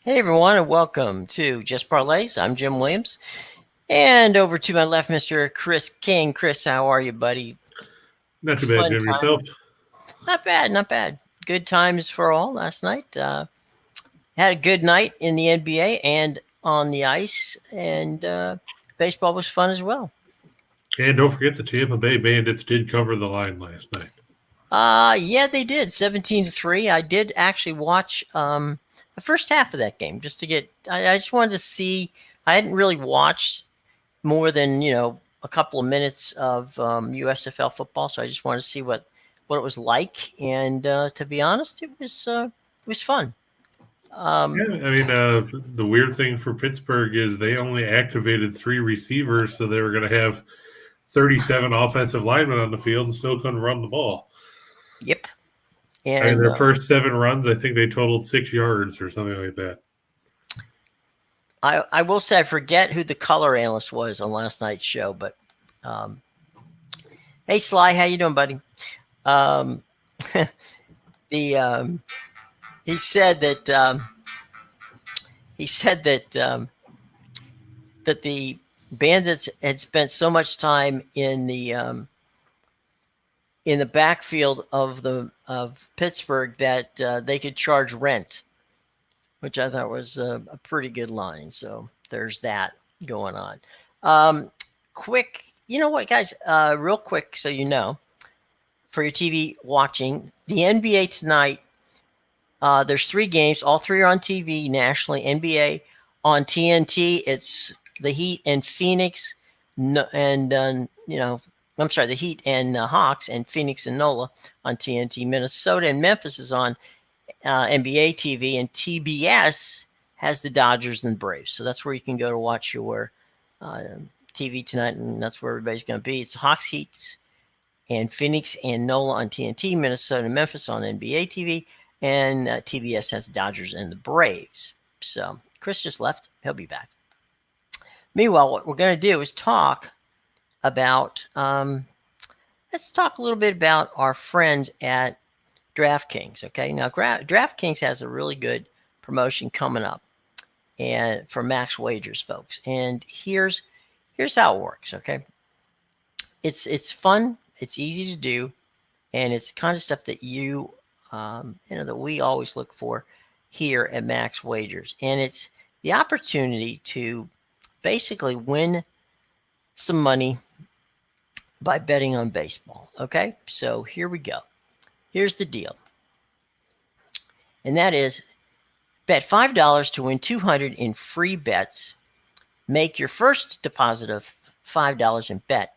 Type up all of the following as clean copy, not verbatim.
Hey everyone, and welcome to Just Parlays. I'm Jim Williams, and over to my left, Mr. Chris King. Chris, how are you, buddy? Not too bad, Fun Jim. time. Yourself? Not bad, not bad. Good times for all last night. Had a good night in the NBA and on the ice, and baseball was fun as well. And don't forget the Tampa Bay Bandits did cover the line last night. Yeah, they did 17-3. I did actually watch the first half of that game just to get. I just wanted to see. I hadn't really watched more than a couple of minutes of USFL football, so I just wanted to see what it was like. And to be honest, it was fun. The weird thing for Pittsburgh is they only activated 3 receivers, so they were going to have 37 offensive linemen on the field and still couldn't run the ball. Yep. And their first 7 runs, I think they totaled 6 yards or something like that. I will say I forget who the color analyst was on last night's show, but hey Sly, how you doing, buddy? He said that that the Bandits had spent so much time in the backfield of Pittsburgh that they could charge rent, which I thought was a pretty good line. So there's that going on. Quick, you know what, guys? Real quick, so you know, for your TV watching, the NBA tonight, there's 3 games. All 3 are on TV nationally. NBA on TNT, it's the Heat and Phoenix, and I'm sorry, the Heat and Hawks, and Phoenix and NOLA on TNT. Minnesota and Memphis is on NBA TV, and TBS has the Dodgers and Braves. So that's where you can go to watch your TV tonight, and that's where everybody's going to be. It's Hawks, Heat, and Phoenix and NOLA on TNT, Minnesota and Memphis on NBA TV, and TBS has the Dodgers and the Braves. So Chris just left. He'll be back. Meanwhile, what we're going to do is talk about, let's talk a little bit about our friends at DraftKings. Okay, now DraftKings has a really good promotion coming up, and for max wagers, folks. And here's how it works. Okay, it's fun, it's easy to do, and it's the kind of stuff that that we always look for here at Max Wagers, and it's the opportunity to basically win some money by betting on baseball. Okay, so here we go. Here's the deal, and that is bet $5 to win $200 in free bets. Make your first deposit of $5 and bet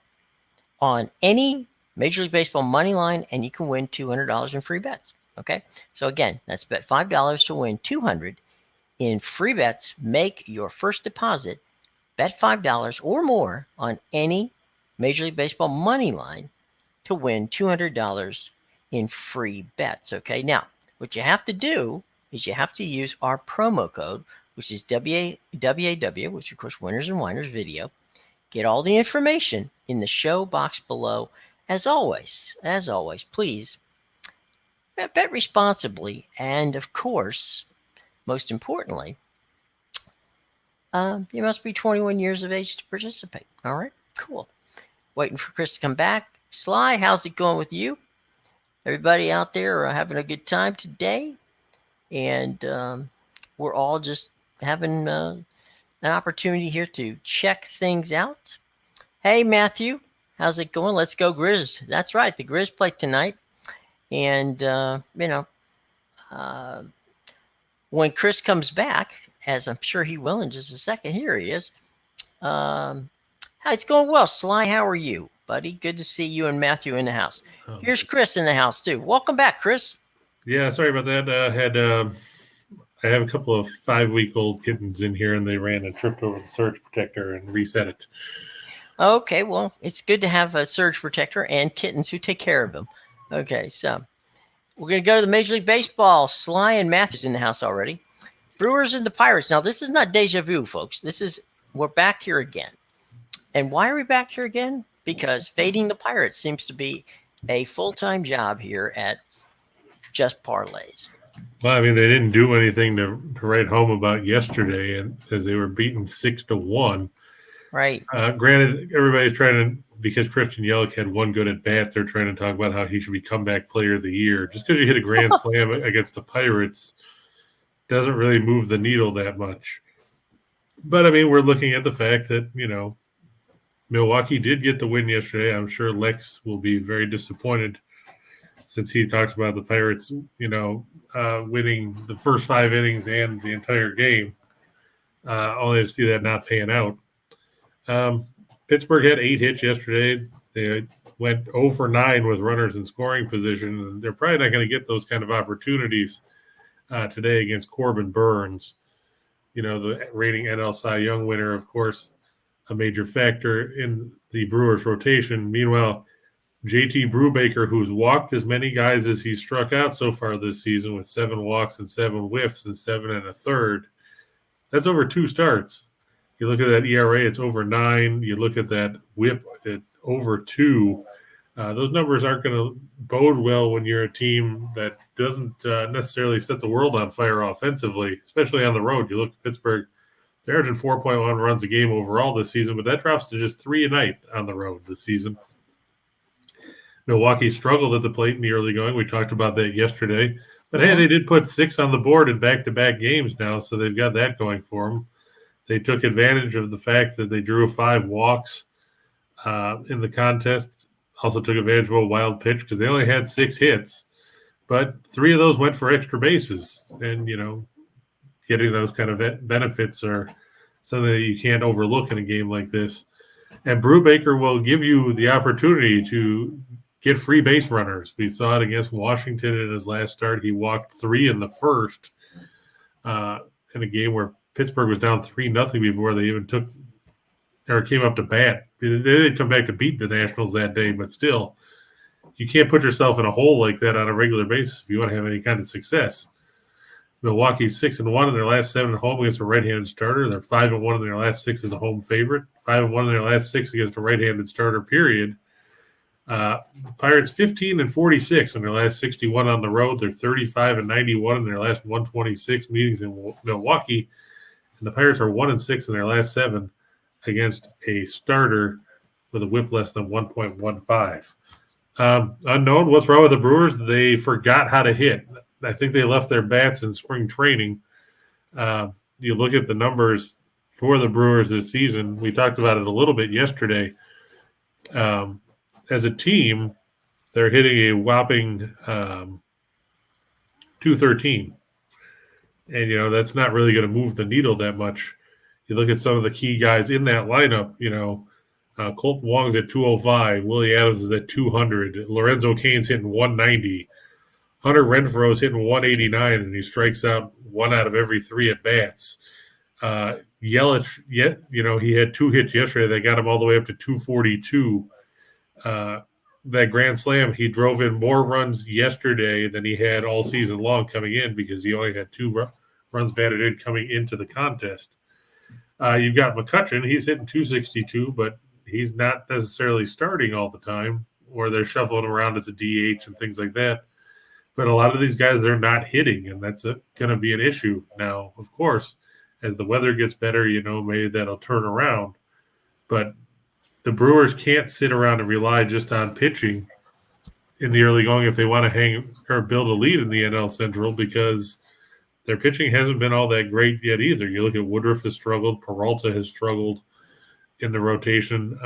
on any Major League Baseball money line, and you can win $200 in free bets. Okay, so again, that's bet $5 to win $200 in free bets. Make your first deposit, bet $5 or more on any Major League Baseball money line to win $200 in free bets. Okay, now what you have to do is you have to use our promo code, which is WAW, which of course Winners and Winers video. Get all the information in the show box below. As always, please bet responsibly, and of course, most importantly, you must be 21 years of age to participate. All right, cool. Waiting for Chris to come back. Sly, how's it going with you? Everybody out there are having a good time today, and we're all just having an opportunity here to check things out. Hey, Matthew, how's it going? Let's go Grizz. That's right, the Grizz play tonight. And, when Chris comes back, as I'm sure he will in just a second, here he is. It's going well. Sly, how are you, buddy? Good to see you and Matthew in the house. Here's Chris in the house, too. Welcome back, Chris. Yeah, sorry about that. I have a couple of 5-week-old kittens in here, and they ran and tripped over the surge protector and reset it. Okay, well, it's good to have a surge protector and kittens who take care of them. Okay, so we're going to go to the Major League Baseball. Sly and Matthew's in the house already. Brewers and the Pirates. Now, this is not deja vu, folks. We're back here again. And why are we back here again? Because fading the Pirates seems to be a full-time job here at Just Parlays. Well, I mean, they didn't do anything to write home about yesterday, and as they were beaten 6-1. Right. Granted, everybody's trying to, because Christian Yelich had one good at bat, they're trying to talk about how he should be comeback player of the year. Just because you hit a grand slam against the Pirates doesn't really move the needle that much. But I mean, we're looking at the fact that, Milwaukee did get the win yesterday. I'm sure Lex will be very disappointed since he talks about the Pirates, winning the first 5 innings and the entire game, only to see that not paying out. Pittsburgh had 8 hits yesterday. They went 0 for 9 with runners in scoring position, and they're probably not going to get those kind of opportunities today against Corbin Burns. The reigning NL Cy Young winner, of course, a major factor in the Brewers rotation. Meanwhile, JT Brubaker, who's walked as many guys as he's struck out so far this season with 7 walks and 7 whiffs and 7 1/3, that's over 2 starts. You look at that ERA, it's over 9. You look at that whip at over 2. Those numbers aren't going to bode well when you're a team that doesn't necessarily set the world on fire offensively, especially on the road. You look at Pittsburgh, they're averaging 4.1 runs a game overall this season, but that drops to just 3 a night on the road this season. Milwaukee struggled at the plate in the early going. We talked about that yesterday. But, hey, they did put 6 on the board in back-to-back games now, so they've got that going for them. They took advantage of the fact that they drew 5 walks in the contest. Also took advantage of a wild pitch because they only had 6 hits. But 3 of those went for extra bases. And, getting those kind of benefits are something that you can't overlook in a game like this. And Brubaker will give you the opportunity to get free base runners. We saw it against Washington in his last start. He walked 3 in the first in a game where Pittsburgh was down 3-0 before they even came up to bat. They didn't come back to beat the Nationals that day, but still, you can't put yourself in a hole like that on a regular basis if you want to have any kind of success. Milwaukee's 6-1 in their last 7 at home against a right-handed starter. They're 5-1 in their last 6 as a home favorite. 5-1 in their last 6 against a right-handed starter. Period. The Pirates 15-46 in their last 61 on the road. They're 35-91 in their last 126 meetings in Milwaukee, and the Pirates are 1-6 in their last 7 against a starter with a WHIP less than 1.15. Unknown. What's wrong with the Brewers? They forgot how to hit. I think they left their bats in spring training. You look at the numbers for the Brewers this season. We talked about it a little bit yesterday. As a team, they're hitting a whopping 213. And, that's not really going to move the needle that much. You look at some of the key guys in that lineup, Colton Wong's at 205. Willie Adams is at 200. Lorenzo Cain's hitting 190. Hunter Renfroe's hitting 189, and he strikes out 1 out of every 3 at-bats. Yelich, he had 2 hits yesterday. They got him all the way up to 242. That grand slam, he drove in more runs yesterday than he had all season long coming in because he only had 2 runs batted in coming into the contest. You've got McCutchen. He's hitting 262, but he's not necessarily starting all the time, or they're shuffling him around as a DH and things like that. But a lot of these guys, they're not hitting, and that's going to be an issue. Now, of course, as the weather gets better, maybe that'll turn around. But the Brewers can't sit around and rely just on pitching in the early going if they want to hang or build a lead in the NL Central, because their pitching hasn't been all that great yet either. You look at Woodruff has struggled. Peralta has struggled in the rotation.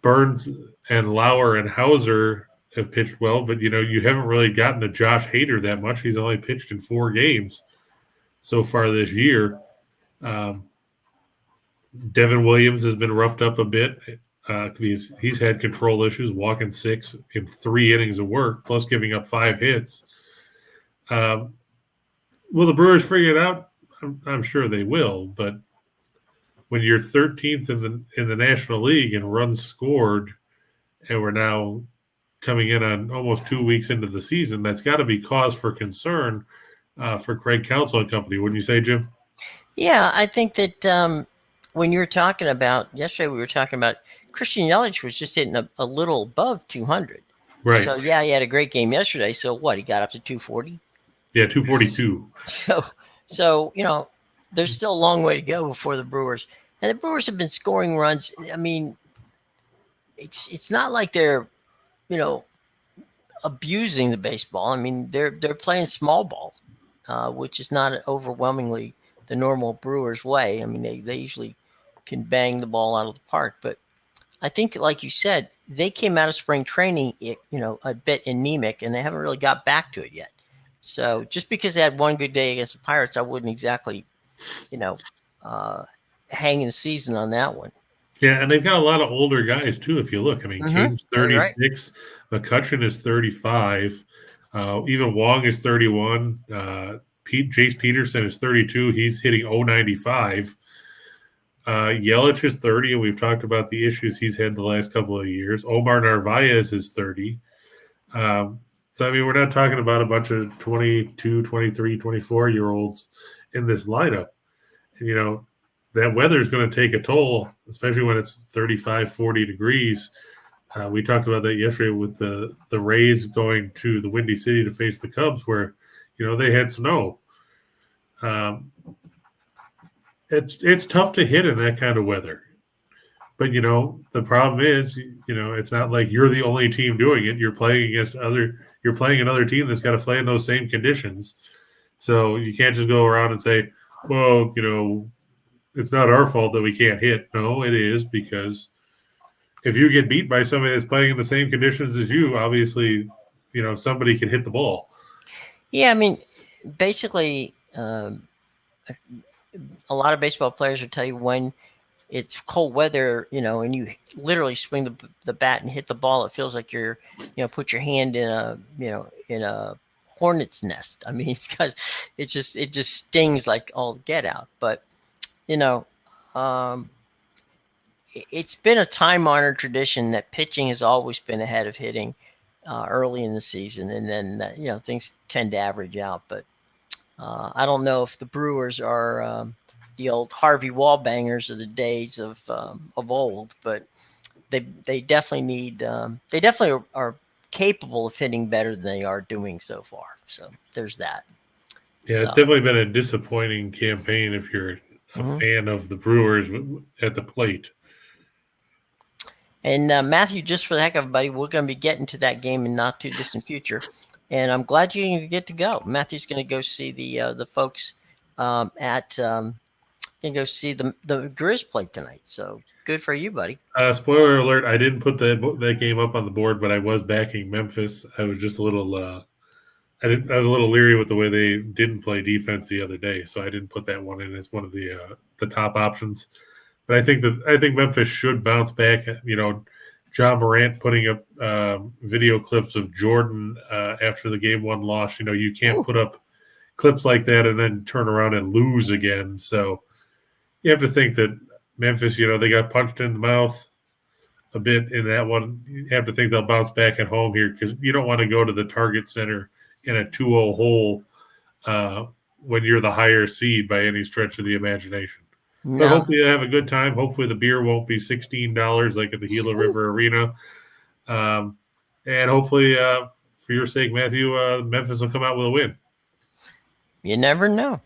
Burns and Lauer and Hauser have pitched well, but, you haven't really gotten to Josh Hader that much. He's only pitched in 4 games so far this year. Devin Williams has been roughed up a bit. He's had control issues, walking 6 in 3 innings of work, plus giving up 5 hits. Will the Brewers figure it out? I'm sure they will, but when you're 13th in the National League in runs scored, and we're now coming in on almost 2 weeks into the season, that's got to be cause for concern for Craig Counsell and company. Wouldn't you say, Jim? Yeah, I think that when you were talking about yesterday, we were talking about Christian Yelich was just hitting a little above 200. Right. So yeah, he had a great game yesterday. So what? He got up to 240. Yeah, 242. So there's still a long way to go before the Brewers. And the Brewers have been scoring runs. I mean, it's not like they're abusing the baseball. I mean, they're playing small ball, which is not overwhelmingly the normal Brewers way. I mean, they usually can bang the ball out of the park, but I think, like you said, they came out of spring training, a bit anemic, and they haven't really got back to it yet. So just because they had one good day against the Pirates, I wouldn't exactly, hang the season on that one. Yeah, and they've got a lot of older guys too. If you look, I mean, King's Yeah, you're right. 36, McCutcheon is 35, even Wong is 31. Jace Peterson is 32. He's hitting 095. Yelich is 30, and we've talked about the issues he's had the last couple of years. Omar Narvaez is 30. So, I mean, we're not talking about a bunch of 22, 23, 24-year-olds in this lineup. And, that weather is going to take a toll, especially when it's 35, 40 degrees. We talked about that yesterday with the Rays going to the Windy City to face the Cubs where, they had snow. It's tough to hit in that kind of weather. But, the problem is, it's not like you're the only team doing it. You're playing another team that's got to play in those same conditions. So you can't just go around and say, well, it's not our fault that we can't hit. No, it is, because if you get beat by somebody that's playing in the same conditions as you, obviously, somebody can hit the ball. Yeah, I mean, basically, a lot of baseball players will tell you when it's cold weather, and you literally swing the bat and hit the ball, it feels like you're, put your hand in a hornet's nest. I mean, it's because it just stings like all get out. But it's been a time-honored tradition that pitching has always been ahead of hitting early in the season, and then things tend to average out. But I don't know if the Brewers are the old Harvey Wallbangers of the days of old, but they definitely need they definitely are capable of hitting better than they are doing so far. So there's that. Yeah, it's definitely been a disappointing campaign if you're a fan of the Brewers at the plate. And Matthew, just for the heck of it, buddy, we're going to be getting to that game in not too distant future, and I'm glad you get to go. Matthew's going to go see the folks at go see the Grizz play tonight. So good for you, buddy. Spoiler alert: I didn't put that game up on the board, but I was backing Memphis. I was just a little. I was a little leery with the way they didn't play defense the other day, so I didn't put that one in as one of the top options. But I think Memphis should bounce back. John Morant putting up video clips of Jordan after the game one loss. You can't put up clips like that and then turn around and lose again. So you have to think that Memphis, they got punched in the mouth a bit in that one. You have to think they'll bounce back at home here, because you don't want to go to the Target Center in a 2-0 hole when you're the higher seed by any stretch of the imagination. No. But hopefully you have a good time. Hopefully the beer won't be $16 like at the Gila River Arena. And hopefully, for your sake, Matthew, Memphis will come out with a win. You never know.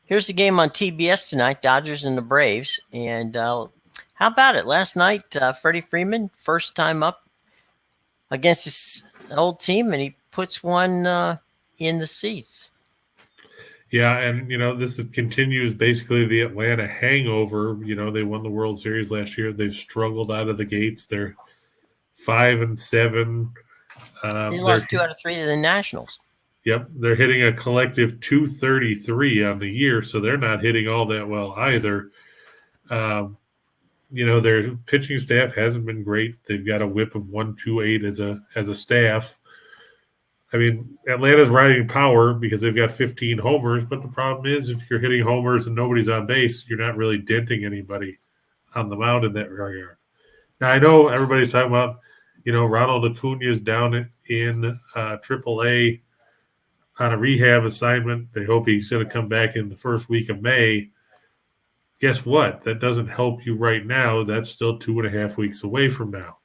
Here's the game on TBS tonight, Dodgers and the Braves. And how about it? Last night, Freddie Freeman, first time up against his old team, and he puts one in the seats. Yeah, and, this continues basically the Atlanta hangover. They won the World Series last year. They've struggled out of the gates. They're 5-7. They lost 2 out of 3 to the Nationals. Yep, they're hitting a collective 233 on the year, so they're not hitting all that well either. Their pitching staff hasn't been great. They've got a whip of 1.28 as a staff. I mean, Atlanta's riding power because they've got 15 homers, but the problem is if you're hitting homers and nobody's on base, you're not really denting anybody on the mound in that regard. Now, I know everybody's talking about, Ronald Acuna is down in AAA on a rehab assignment. They hope he's going to come back in the first week of May. Guess what? That doesn't help you right now. That's still 2.5 weeks away from now.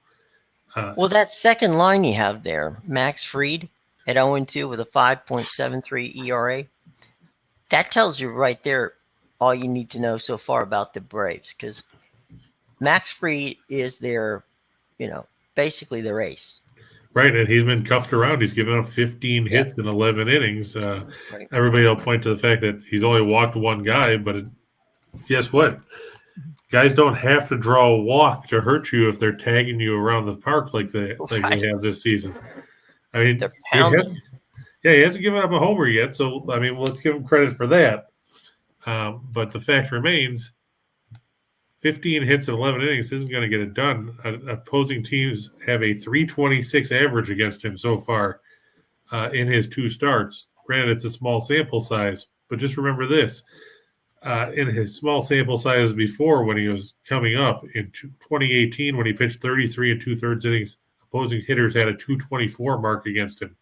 Well, that second line you have there, Max Fried at 0-2 with a 5.73 ERA, that tells you right there all you need to know so far about the Braves, because Max Fried is their, basically their ace. Right, and he's been cuffed around. He's given up 15 hits in 11 innings. Right. Everybody will point to the fact that he's only walked one guy, but guess what? Guys don't have to draw a walk to hurt you if they're tagging you around the park like they have this season. I mean, They're pounding. he hasn't given up a homer yet, so I mean, let's give him credit for that. But the fact remains, 15 hits in 11 innings isn't going to get it done. Opposing teams have a 326 average against him so far in his 2 starts. Granted, it's a small sample size, but just remember this. In his small sample size before, when he was coming up in 2018, when he pitched 33 and 2/3 innings, opposing hitters had a 224 mark against him.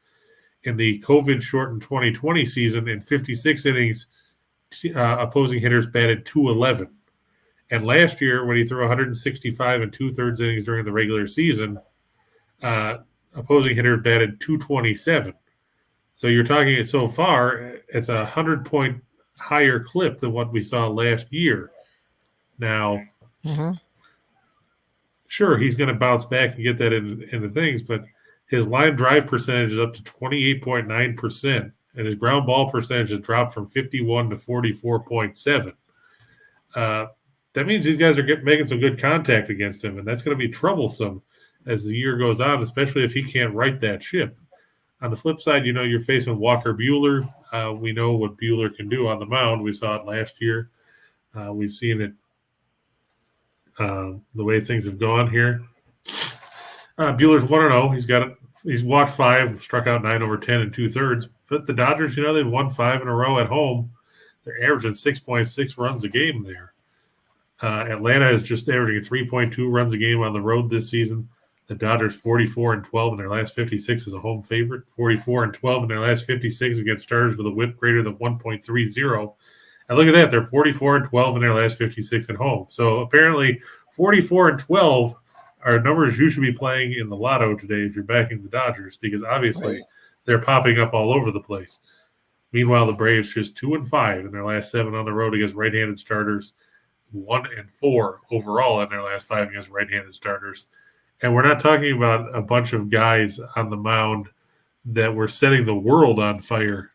In the COVID-shortened 2020 season, in 56 innings, opposing hitters batted 211. And last year, when he threw 165 and 2/3 innings during the regular season, opposing hitters batted 227. So you're talking so far, it's a 100-point higher clip than what we saw last year. Now, sure, he's going to bounce back and get that into things, but his line drive percentage is up to 28.9%, and his ground ball percentage has dropped from 51 to 44.7. That means these guys are making some good contact against him, and that's going to be troublesome as the year goes on, especially if he can't right that ship. On the flip side, you're facing Walker Buehler. We know what Buehler can do on the mound. We saw it last year. We've seen it the way things have gone here. Buehler's 1-0. He's walked 5, struck out 9 over 10 and 2/3. But the Dodgers, they've won 5 in a row at home. They're averaging 6.6 runs a game there. Atlanta is just averaging 3.2 runs a game on the road this season. The Dodgers 44-12 in their last 56 as a home favorite. 44-12 in their last 56 against starters with a WHIP greater than 1.30. And look at that, they're 44-12 in their last 56 at home. So apparently 44-12 are numbers you should be playing in the lotto today if you're backing the Dodgers, because obviously they're popping up all over the place. Meanwhile, the Braves just 2-5 in their last 7 on the road against right-handed starters, 1-4 overall in their last 5 against right-handed starters. And we're not talking about a bunch of guys on the mound that were setting the world on fire.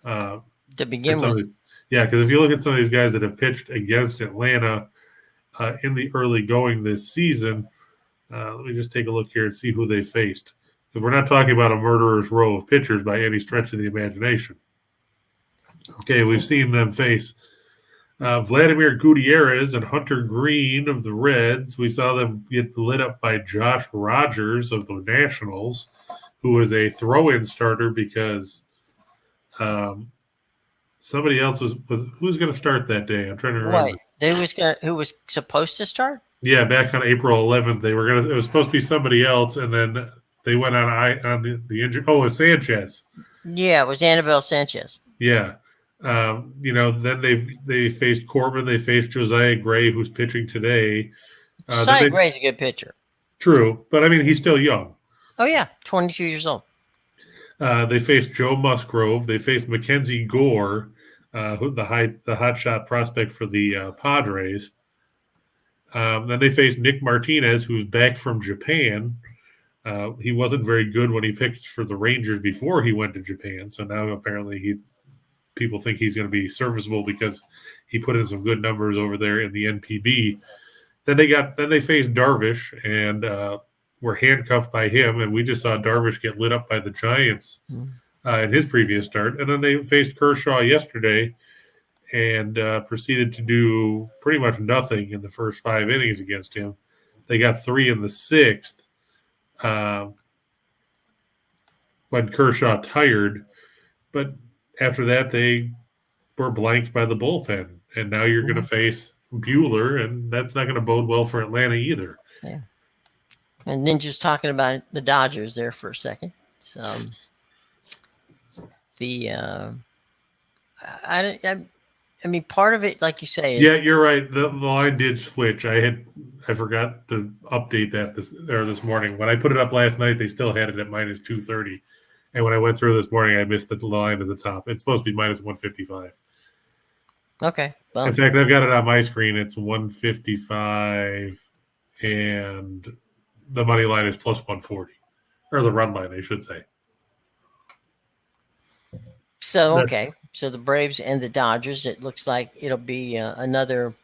To begin with. Yeah, because if you look at some of these guys that have pitched against Atlanta in the early going this season, let me just take a look here and see who they faced. Because we're not talking about a murderer's row of pitchers by any stretch of the imagination. Okay, we've seen them face Vladimir Gutierrez and Hunter Green of the Reds. We saw them get lit up by Josh Rogers of the Nationals, who was a throw-in starter because somebody else was who's going to start that day. I'm trying to remember. Right. Who was supposed to start? Yeah, back on April 11th, it was supposed to be somebody else, and then they went on the injury. Oh, it was Sanchez. Yeah, it was Anibal Sanchez. Yeah. Then they faced Corbin. They faced Josiah Gray, who's pitching today. Josiah Gray's a good pitcher. True, but I mean, he's still young. Oh, yeah, 22 years old. They faced Joe Musgrove. They faced Mackenzie Gore, the hotshot prospect for the Padres. Then they faced Nick Martinez, who's back from Japan. He wasn't very good when he pitched for the Rangers before he went to Japan, so now apparently people think he's going to be serviceable because he put in some good numbers over there in the NPB. Then they faced Darvish and were handcuffed by him, and we just saw Darvish get lit up by the Giants in his previous start. And then they faced Kershaw yesterday and proceeded to do pretty much nothing in the first 5 innings against him. They got 3 in the 6th when Kershaw tired, but after that, they were blanked by the bullpen. And now you're going to face Buehler, and that's not going to bode well for Atlanta either. Yeah. And then just talking about the Dodgers there for a second. So I mean, part of it, like you say, is Yeah, you're right. The line did switch. I forgot to update that this morning. When I put it up last night, they still had it at minus 230. And when I went through this morning, I missed the line at the top. It's supposed to be minus 155. okay. Well, In fact, I've got it on my screen. It's 155, and the money line is plus 140, or the run line, I should say. so okay. So the Braves and the Dodgers. It looks like it'll be another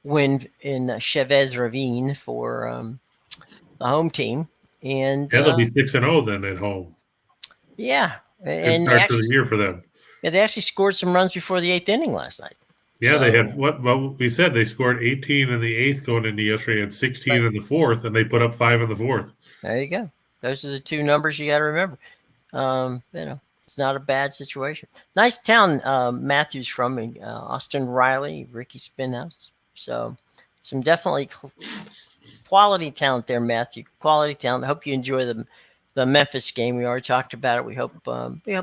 win in Chavez Ravine for the home team, and Yeah, they'll be 6-0 then at home. yeah, Good and start to the year for them. yeah, they actually scored some runs before the 8th inning last night. Yeah, So, they had what we said. They scored 18 in the 8th going into yesterday and 16 in the 4th, and they put up 5 in the 4th. There you go. Those are the two numbers you got to remember. It's not a bad situation. Nice town Matthew's from, Austin Riley, Ricky Spinhouse. So some definitely quality talent there, Matthew. Quality talent. I hope you enjoy the Memphis game. We already talked about it. We hope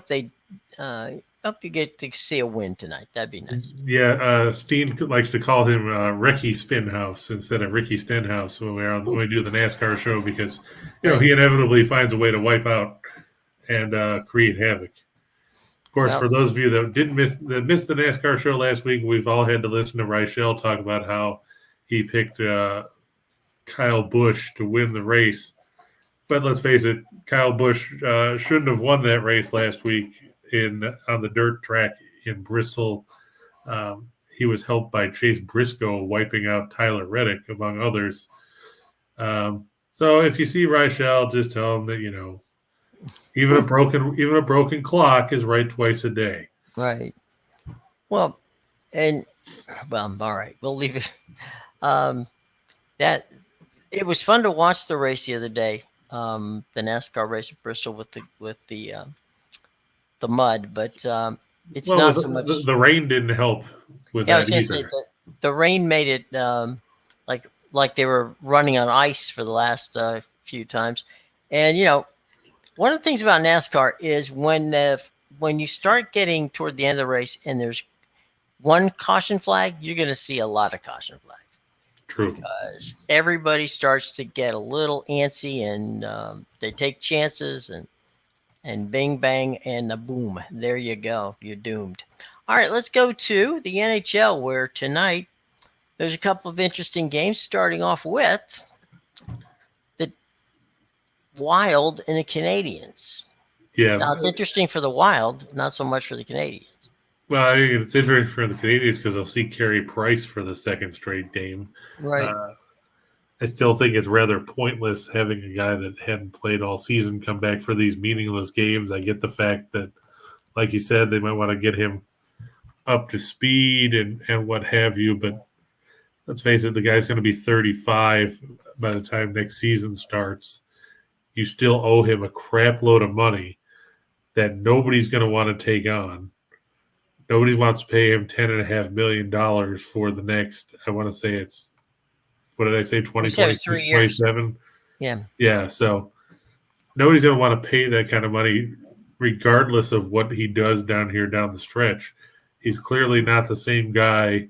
they hope you get to see a win tonight. That'd be nice. Yeah, Steen likes to call him Ricky Spinhouse instead of Ricky Stenhouse when we do the NASCAR show because he inevitably finds a way to wipe out and create havoc. Of course, for those of you that missed the NASCAR show last week, we've all had to listen to Reichel talk about how he picked Kyle Busch to win the race. But let's face it, Kyle Busch shouldn't have won that race last week on the dirt track in Bristol. He was helped by Chase Briscoe wiping out Tyler Reddick, among others. So if you see Reichel, just tell him that even a broken clock is right twice a day. Right. Well, all right. We'll leave it. That it was fun to watch the race the other day. The NASCAR race at Bristol with the mud, but it's not so much. The rain didn't help with that either. Say the rain made it like they were running on ice for the last few times, and one of the things about NASCAR is when you start getting toward the end of the race and there's one caution flag, you're going to see a lot of caution flags. True. Because everybody starts to get a little antsy and they take chances and bing, bang, and boom, there you go. You're doomed. All right, let's go to the NHL where tonight there's a couple of interesting games starting off with the Wild and the Canadiens. Yeah. Now, it's interesting for the Wild, not so much for the Canadiens. Well, I think it's interesting for the Canadiens because they'll see Carey Price for the second straight game. Right. I still think it's rather pointless having a guy that hadn't played all season come back for these meaningless games. I get the fact that, like you said, they might want to get him up to speed and what have you, but let's face it, the guy's going to be 35 by the time next season starts. You still owe him a crap load of money that nobody's going to want to take on. Nobody wants to pay him $10.5 million for the next, I want to say it's, what did I say, 2026, 27? Yeah. Yeah, so nobody's going to want to pay that kind of money regardless of what he does down the stretch. He's clearly not the same guy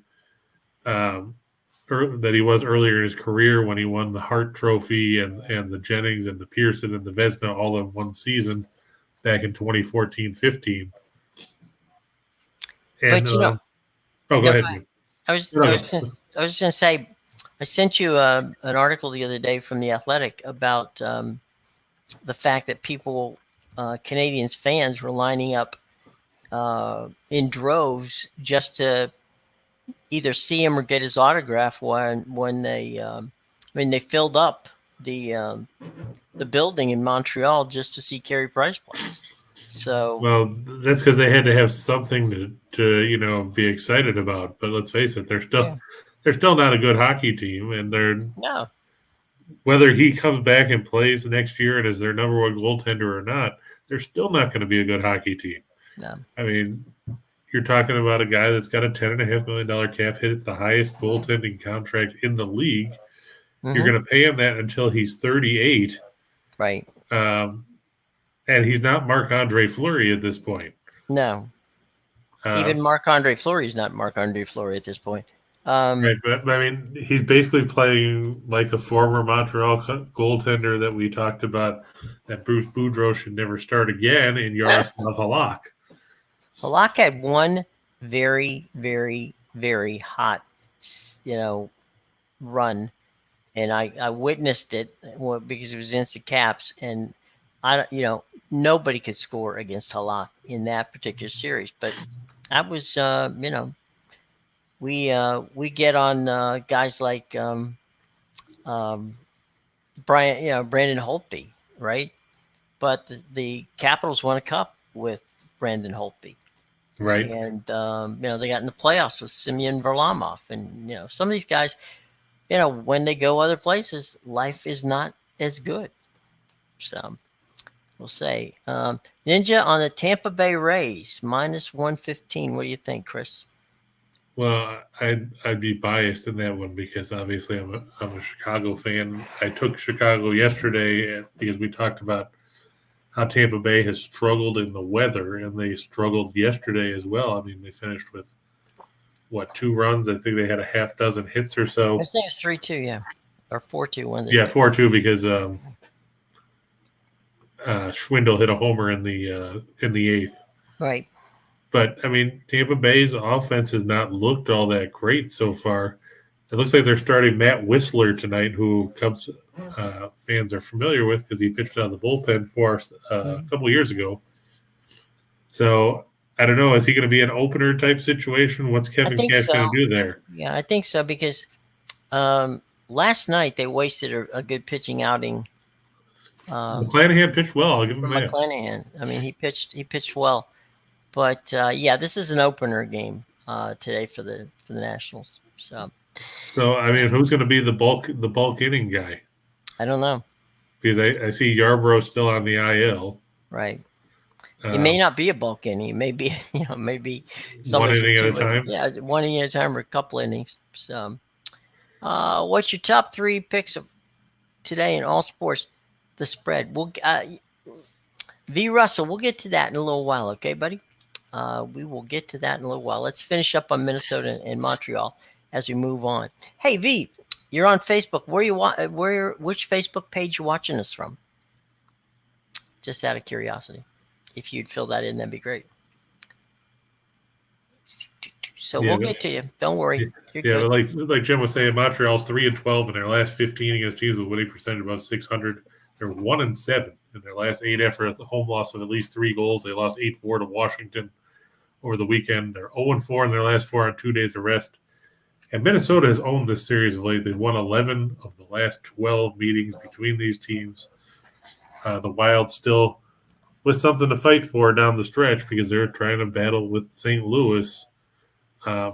that he was earlier in his career when he won the Hart Trophy and the Jennings and the Pearson and the Vezina all in one season back in 2014-15. And, but go ahead. I was just going to say, I sent you an article the other day from The Athletic about the fact that Canadiens fans were lining up in droves just to either see him or get his autograph when they filled up the building in Montreal just to see Carey Price play. So well, that's because they had to have something to be excited about. But let's face it, they're still not a good hockey team, and whether he comes back and plays next year and is their number one goaltender or not, they're still not going to be a good hockey team. No. I mean, you're talking about a guy that's got a $10.5 million cap hit. It's the highest goaltending contract in the league. Mm-hmm. You're going to pay him that until he's 38. Right. And he's not Marc-Andre Fleury at this point. No. Even Marc-Andre Fleury is not Marc-Andre Fleury at this point. Right, but I mean, he's basically playing like a former Montreal goaltender that we talked about, that Bruce Boudreau should never start again, in Yaroslav Halak. Halak had one very, very, very hot, run, and I witnessed it because it was instant caps, and nobody could score against Halak in that particular series. But that was, we get on guys like Brandon Holtby, right? But the Capitals won a cup with Brandon Holtby. Right. And, they got in the playoffs with Semyon Varlamov. And, some of these guys, when they go other places, life is not as good. So we'll say. Ninja on the Tampa Bay Rays, -115. What do you think, Chris? Well, I'd be biased in that one because obviously I'm a Chicago fan. I took Chicago yesterday because we talked about how Tampa Bay has struggled in the weather, and they struggled yesterday as well. I mean, they finished with, 2 runs? I think they had a half dozen hits or so. I think it's 3-2, yeah. Or 4-2. Yeah, 4-2 because Schwindel hit a homer in the 8th. Right. But, I mean, Tampa Bay's offense has not looked all that great so far. It looks like they're starting Matt Whistler tonight, who Cubs fans are familiar with because he pitched out of the bullpen for us a couple years ago. So, I don't know. Is he going to be an opener type situation? What's Kevin Cash going to do there? Yeah, I think so because last night they wasted a good pitching outing. McClanahan pitched well. I'll give him that. McClanahan. I mean, he pitched well. But, this is an opener game today for the Nationals. So, I mean, who's going to be the bulk inning guy? I don't know. Because I see Yarbrough still on the IL. Right. It may not be a bulk inning. It may be, maybe one inning at a time. Yeah, 1 inning at a time or a couple innings. So, what's your top 3 picks of today in all sports? The spread. V. Russell, we'll get to that in a little while, okay, buddy? We will get to that in a little while. Let's finish up on Minnesota and Montreal as we move on. Hey, V, you're on Facebook. Which Facebook page you watching us from? Just out of curiosity. If you'd fill that in, that'd be great. So we'll get to you. Don't worry. But like Jim was saying, Montreal's 3-12 in their last 15 against teams with winning percentage above 600. They're 1-7 in their last 8 after a home loss of at least 3 goals. They lost 8-4 to Washington over the weekend. They're 0-4 in their last 4 on 2 days of rest. And Minnesota has owned this series of late. They've won 11 of the last 12 meetings between these teams. The Wild still with something to fight for down the stretch because they're trying to battle with St. Louis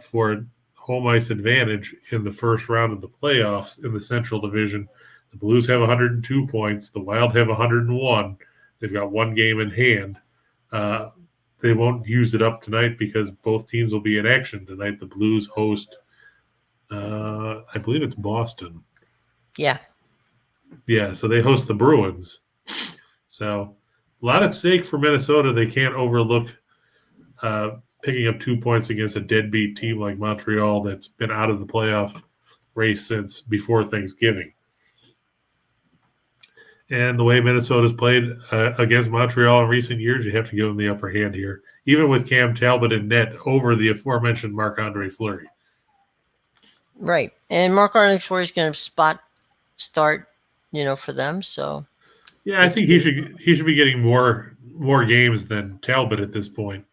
for home ice advantage in the first round of the playoffs in the Central Division. The Blues have 102 points. The Wild have 101. They've got 1 game in hand. They won't use it up tonight because both teams will be in action tonight. The Blues host, I believe it's Boston. Yeah. Yeah, so they host the Bruins. So a lot at stake for Minnesota. They can't overlook picking up 2 points against a deadbeat team like Montreal that's been out of the playoff race since before Thanksgiving. And the way Minnesota's played against Montreal in recent years, you have to give them the upper hand here, even with Cam Talbot in net over the aforementioned Marc-Andre Fleury. Right. And Marc-Andre Fleury is going to start, for them. So, yeah, I think he should be getting more games than Talbot at this point.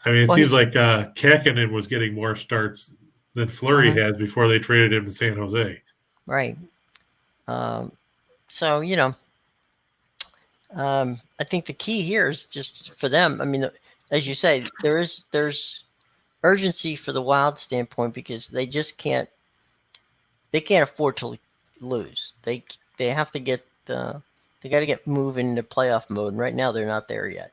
I mean, it seems like Kakinen was getting more starts than Fleury has before they traded him to San Jose. Right. So, I think the key here is just for them. I mean, as you say, there's urgency for the Wild standpoint because they just can't afford to lose. They have to get they got to get moving into playoff mode. And right now, they're not there yet.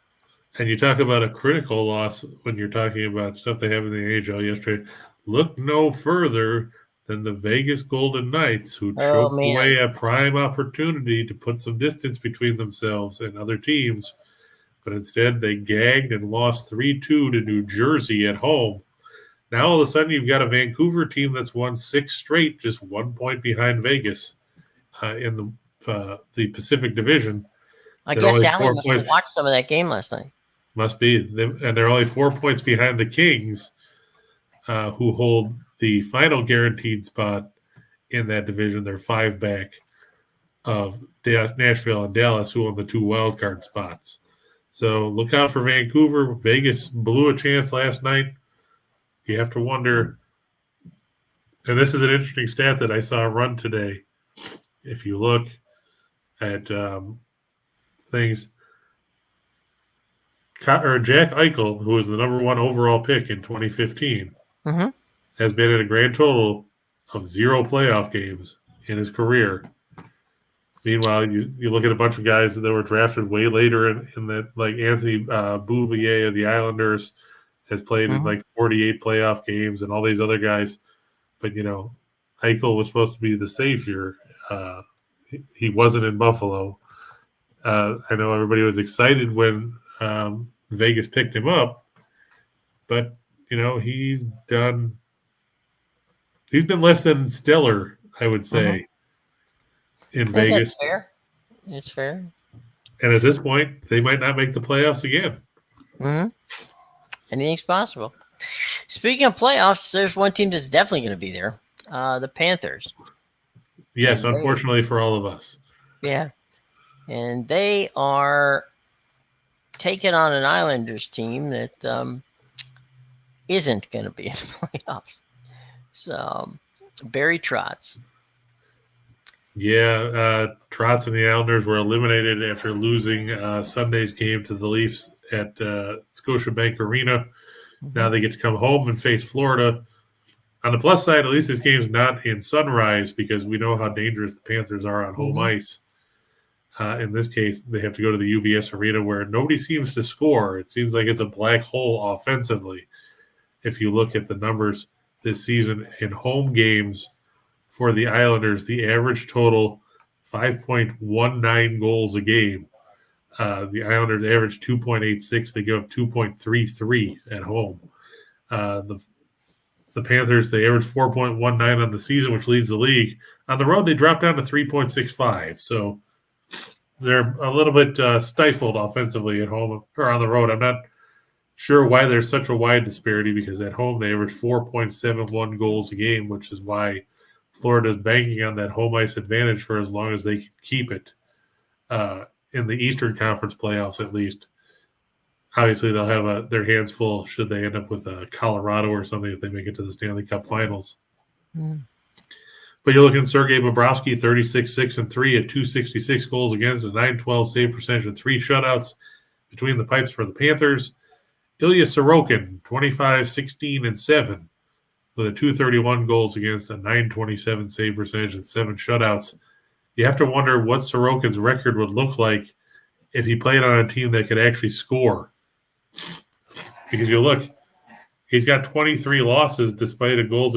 And you talk about a critical loss when you're talking about stuff they have in the AHL yesterday. Look no further than the Vegas Golden Knights, who choked away a prime opportunity to put some distance between themselves and other teams. but instead they gagged and lost 3-2 to New Jersey at home. Now all of a sudden you've got a Vancouver team that's won 6 straight, just 1 point behind Vegas in the Pacific Division. I They're guess only Allie 4 must points. have watched some of that game last night. Must be. And they're only 4 points behind the Kings, who hold the final guaranteed spot in that division. They're 5 back of Nashville and Dallas, who own the 2 wildcard spots. So look out for Vancouver. Vegas blew a chance last night. You have to wonder, and this is an interesting stat that I saw run today. If you look at things, Jack Eichel, who was the number 1 overall pick in 2015, has been at a grand total of 0 playoff games in his career. Meanwhile, you look at a bunch of guys that were drafted way later in that, like Anthony Bouvier of the Islanders has played in like 48 playoff games, and all these other guys. But, Eichel was supposed to be the savior. He wasn't in Buffalo. I know everybody was excited when Vegas picked him up, but, he's been less than stellar, I would say, in Vegas. That's fair. It's fair. And at this point, they might not make the playoffs again. Anything's possible. Speaking of playoffs, there's one team that's definitely going to be there. The Panthers. Yes, unfortunately for all of us. Yeah. And they are taking on an Islanders team that isn't going to be in the playoffs. So, Barry Trotz. Yeah, Trotz and the Islanders were eliminated after losing Sunday's game to the Leafs at Scotiabank Arena. Now they get to come home and face Florida. On the plus side, at least this game's not in Sunrise because we know how dangerous the Panthers are on home ice. In this case, they have to go to the UBS Arena where nobody seems to score. It seems like it's a black hole offensively. If you look at the numbers this season in home games for the Islanders, the average total 5.19 goals a game. The Islanders average 2.86. They give up 2.33 at home. The Panthers, they average 4.19 on the season, which leads the league. On the road, they drop down to 3.65. So they're a little bit stifled offensively at home or on the road. I'm not sure why there's such a wide disparity because at home they average 4.71 goals a game, which is why Florida's banking on that home ice advantage for as long as they can keep it in the Eastern Conference playoffs at least. Obviously, they'll have their hands full should they end up with Colorado or something if they make it to the Stanley Cup Finals. But you're looking at Sergei Bobrovsky, 36-6-3 at 266 goals against, a 912 save percentage, and 3 shutouts between the pipes for the Panthers. Ilya Sorokin, 25-16-7 with a 231 goals against, a 927 save percentage, and 7 shutouts. You have to wonder what Sorokin's record would look like if he played on a team that could actually score. Because you look, he's got 23 losses despite a goals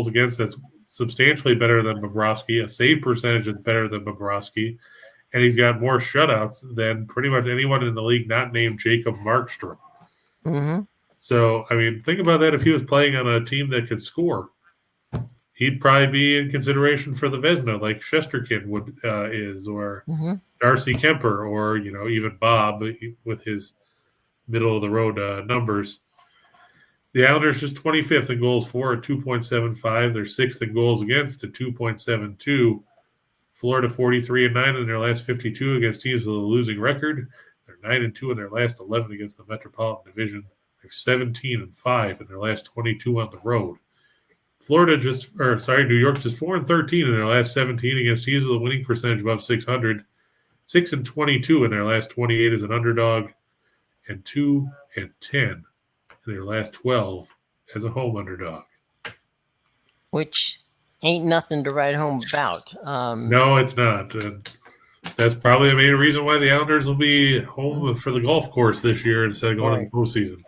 against that's substantially better than Bobrovsky. A save percentage is better than Bobrovsky. And he's got more shutouts than pretty much anyone in the league not named Jacob Markstrom. So, I mean, think about that if he was playing on a team that could score. He'd probably be in consideration for the Vezina like Shesterkin is, or Darcy Kemper, or, even Bob with his middle-of-the-road numbers. The Islanders just 25th in goals for at 2.75. They're 6th in goals against at 2.72. Florida 43-9 in their last 52 against teams with a losing record. They're 9-2 in their last 11 against the Metropolitan Division. They're 17-5 in their last 22 on the road. New York just 4-13 in their last 17 against teams with a winning percentage above 600. 6-22 in their last 28 as an underdog, and 2-10 in their last 12 as a home underdog. Which ain't nothing to write home about. No, it's not. That's probably the main reason why the Islanders will be home for the golf course this year instead of going to the postseason.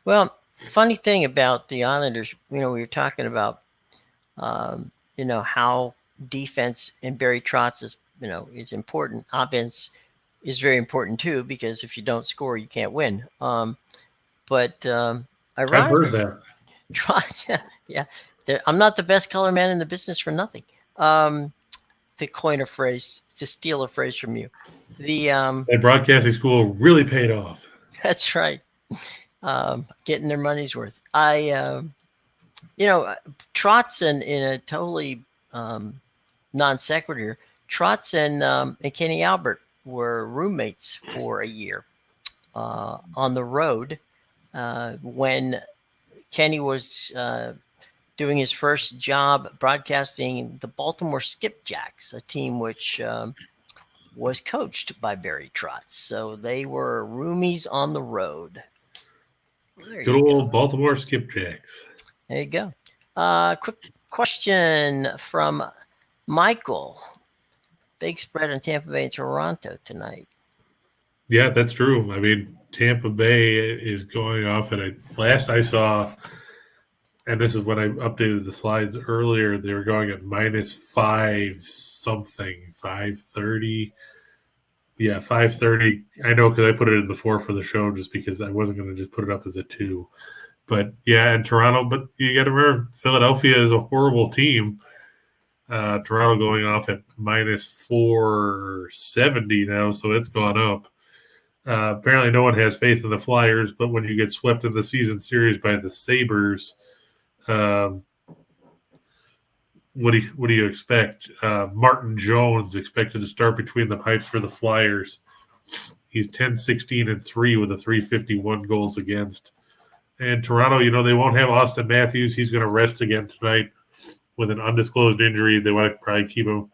Well, funny thing about the Islanders, we were talking about, how defense and Barry Trotz is important. Offense is very important too, because if you don't score, you can't win. But I've heard ironically, that. Trot, yeah, I'm not the best color man in the business for nothing. To coin a phrase, to steal a phrase from you, That broadcasting school really paid off. that's right. Getting their money's worth. Trot's in a totally non sequitur. Trotz and Kenny Albert were roommates for a year on the road when Kenny was doing his first job broadcasting the Baltimore Skipjacks, a team which was coached by Barry Trotz. So they were roomies on the road. Good old Baltimore Skipjacks. There you go. Quick question from Michael. Big spread on Tampa Bay and Toronto tonight. Yeah, that's true. I mean, Tampa Bay is going off at last I saw, and this is when I updated the slides earlier, they were going at -5 something, 530. Yeah, 530. I know because I put it in the 4 for the show just because I wasn't going to just put it up as a 2. But yeah, and Toronto, but you got to remember, Philadelphia is a horrible team. Toronto going off at -470 now, so it's gone up. Apparently, no one has faith in the Flyers, but when you get swept in the season series by the Sabres, what do you expect? Martin Jones expected to start between the pipes for the Flyers. He's 10-16-3 with a 351 goals against. And Toronto, they won't have Austin Matthews. He's going to rest again tonight with an undisclosed injury. They want to probably keep him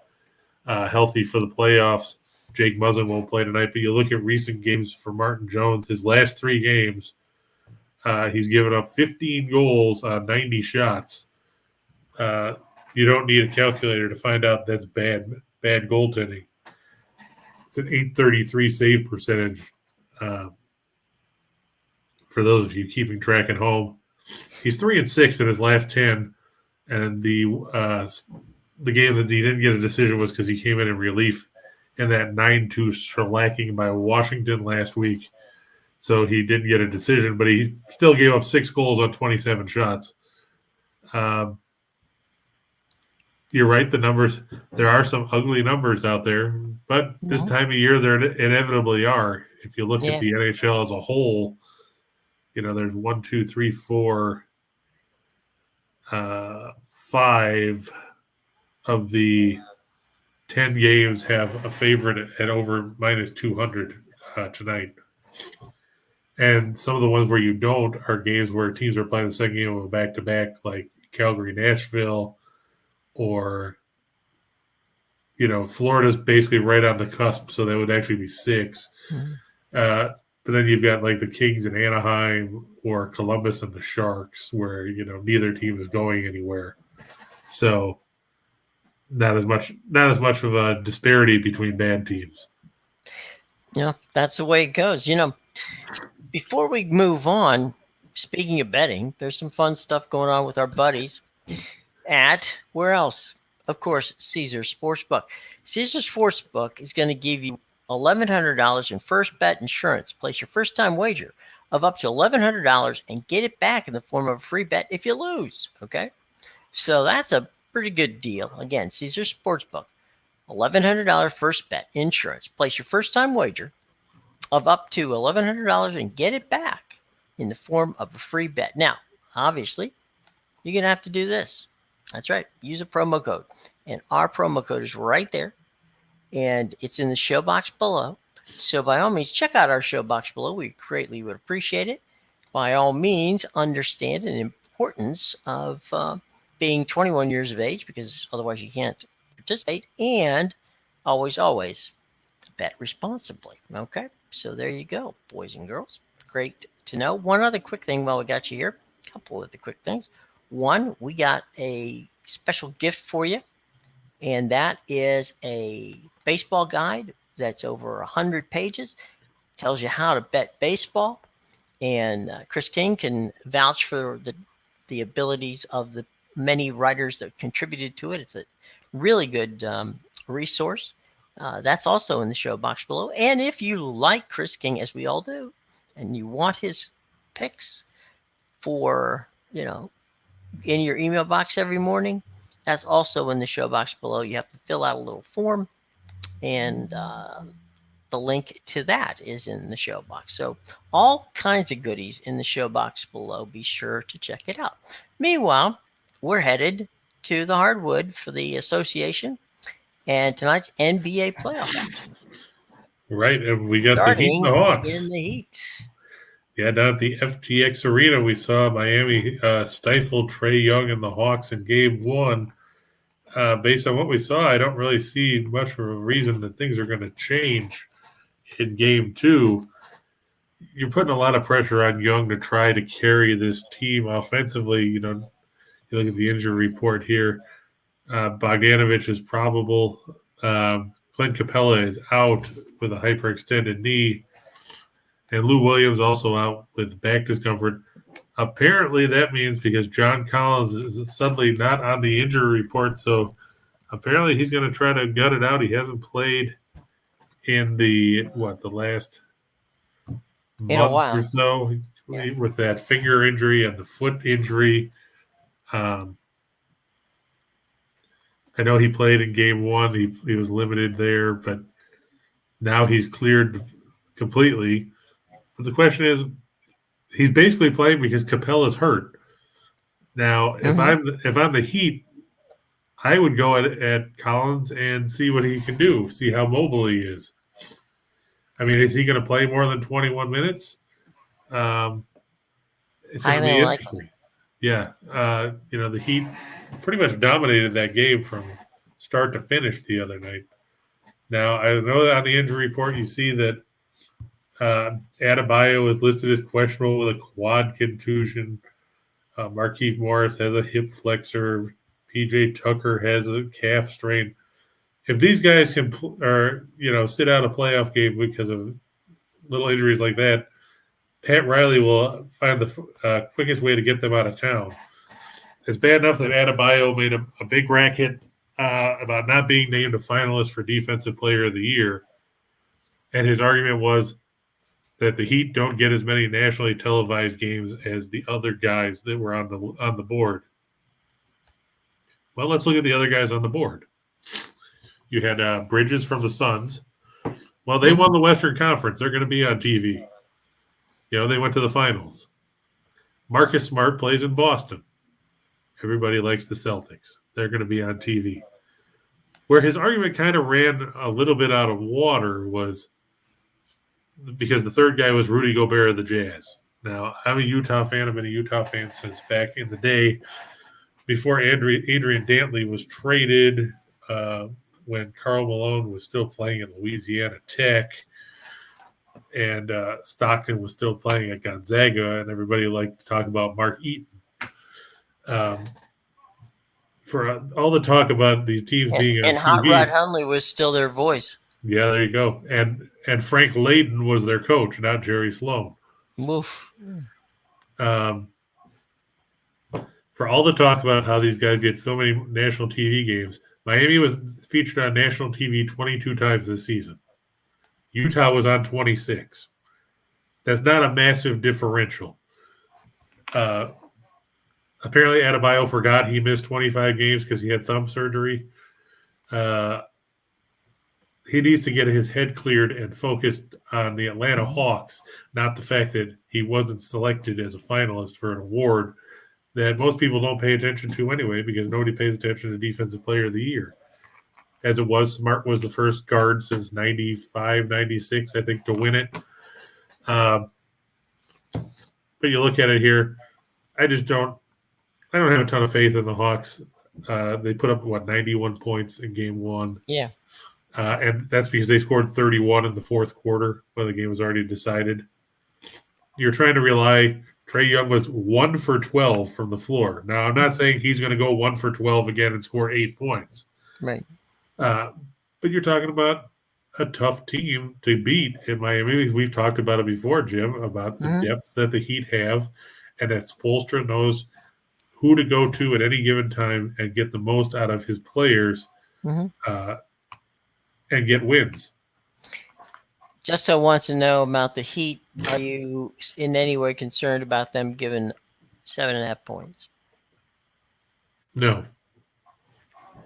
healthy for the playoffs. Jake Muzzin won't play tonight, but you look at recent games for Martin Jones, his last 3 games, he's given up 15 goals on 90 shots. You don't need a calculator to find out that's bad goaltending. It's an .833 save percentage. For those of you keeping track at home, he's 3-6 in his last 10, and the game that he didn't get a decision was because he came in relief in that 9-2 shellacking by Washington last week. So he didn't get a decision, but he still gave up 6 goals on 27 shots. You're right, the numbers, there are some ugly numbers out there, but this time of year there inevitably are. If you look at the NHL as a whole, there's 1, 2, 3, 4, 5 of the 10 games have a favorite at over -200 tonight. And some of the ones where you don't are games where teams are playing the second game of a back-to-back, like Calgary-Nashville, or, Florida's basically right on the cusp, so that would actually be 6. Mm-hmm. But then you've got like the Kings and Anaheim or Columbus and the Sharks where, neither team is going anywhere. So not as much of a disparity between bad teams. Yeah, that's the way it goes. Before we move on, speaking of betting, there's some fun stuff going on with our buddies at where else? Of course, Caesars Sportsbook. Caesars Sportsbook is going to give you $1,100 in first bet insurance. Place your first time wager of up to $1,100 and get it back in the form of a free bet if you lose. Okay, so that's a pretty good deal. Again, Caesars Sportsbook, $1,100 first bet insurance. Place your first time wager of up to $1,100 and get it back in the form of a free bet. Now, obviously, you're going to have to do this. That's right. Use a promo code. And our promo code is right there. And it's in the show box below. So by all means, check out our show box below. We greatly would appreciate it. By all means, understand the importance of being 21 years of age, because otherwise you can't participate. And always bet responsibly. Okay, so there you go, boys and girls. Great to know. One other quick thing while we got you here. A couple of the quick things. One, we got a special gift for you, and that is a baseball guide that's over 100 pages. Tells you how to bet baseball, and Chris King can vouch for the abilities of the many writers that contributed to it. It's a really good resource. That's also in the show box below. And if you like Chris King, as we all do, and you want his picks for, in your email box every morning, that's also in the show box below. You have to fill out a little form, and the link to that is in the show box. So all kinds of goodies in the show box below. Be sure to check it out. Meanwhile, we're headed to the hardwood for the association and tonight's NBA playoff action. Right, and we got the Heat Starting and the Hawks. in the Heat. Yeah, down at the FTX Arena, we saw Miami stifle Trae Young and the Hawks in Game 1. Based on what we saw, I don't really see much of a reason that things are going to change in Game 2. You're putting a lot of pressure on Young to try to carry this team offensively. You look at the injury report here. Bogdanovich is probable. Clint Capella is out with a hyperextended knee. And Lou Williams also out with back discomfort. Apparently that means because John Collins is suddenly not on the injury report, so apparently he's going to try to gut it out. He hasn't played in the last month or so with that finger injury and the foot injury. I know he played in Game 1. He was limited there, but now he's cleared completely. But the question is, he's basically playing because Capella's hurt. Now, if I'm the Heat, I would go at Collins and see what he can do, see how mobile he is. I mean, is he going to play more than 21 minutes? It's going to be interesting. Yeah, the Heat pretty much dominated that game from start to finish the other night. Now, I know that on the injury report you see that Adebayo is listed as questionable with a quad contusion. Markieff Morris has a hip flexor. PJ Tucker has a calf strain. If these guys can, sit out a playoff game because of little injuries like that, Pat Riley will find the quickest way to get them out of town. It's bad enough that Adebayo made a big racket about not being named a finalist for Defensive Player of the Year, and his argument was that the Heat don't get as many nationally televised games as the other guys that were on the board. Well, let's look at the other guys on the board. You had Bridges from the Suns. Well, they won the Western Conference. They're going to be on TV. They went to the finals. Marcus Smart plays in Boston. Everybody likes the Celtics. They're going to be on TV. Where his argument kind of ran a little bit out of water was because the third guy was Rudy Gobert of the Jazz. Now, I'm a Utah fan. I've been a Utah fan since back in the day before Adrian Dantley was traded when Karl Malone was still playing at Louisiana Tech and Stockton was still playing at Gonzaga, and everybody liked to talk about Mark Eaton. For all the talk about these teams being on and TV. Hot Rod Hundley was still their voice. Yeah, there you go. And Frank Layden was their coach, not Jerry Sloan. Oof. For all the talk about how these guys get so many national TV games, Miami was featured on national TV 22 times this season. Utah was on 26. That's not a massive differential. Apparently, Adebayo forgot he missed 25 games because he had thumb surgery. He needs to get his head cleared and focused on the Atlanta Hawks, not the fact that he wasn't selected as a finalist for an award that most people don't pay attention to anyway because nobody pays attention to Defensive Player of the Year. As it was, Smart was the first guard since 95, 96, I think, to win it. But you look at it here, I don't have a ton of faith in the Hawks. They put up, 91 points in Game 1. Yeah. And that's because they scored 31 in the fourth quarter when the game was already decided. You're trying to rely – Trae Young was 1 for 12 from the floor. Now, I'm not saying he's going to go 1 for 12 again and score 8 points. Right. But you're talking about a tough team to beat in Miami. We've talked about it before, Jim, about the depth that the Heat have and that Spoelstra knows who to go to at any given time and get the most out of his players. and get wins. Justo wants to know about the Heat. Are you in any way concerned about them giving 7.5 points? No.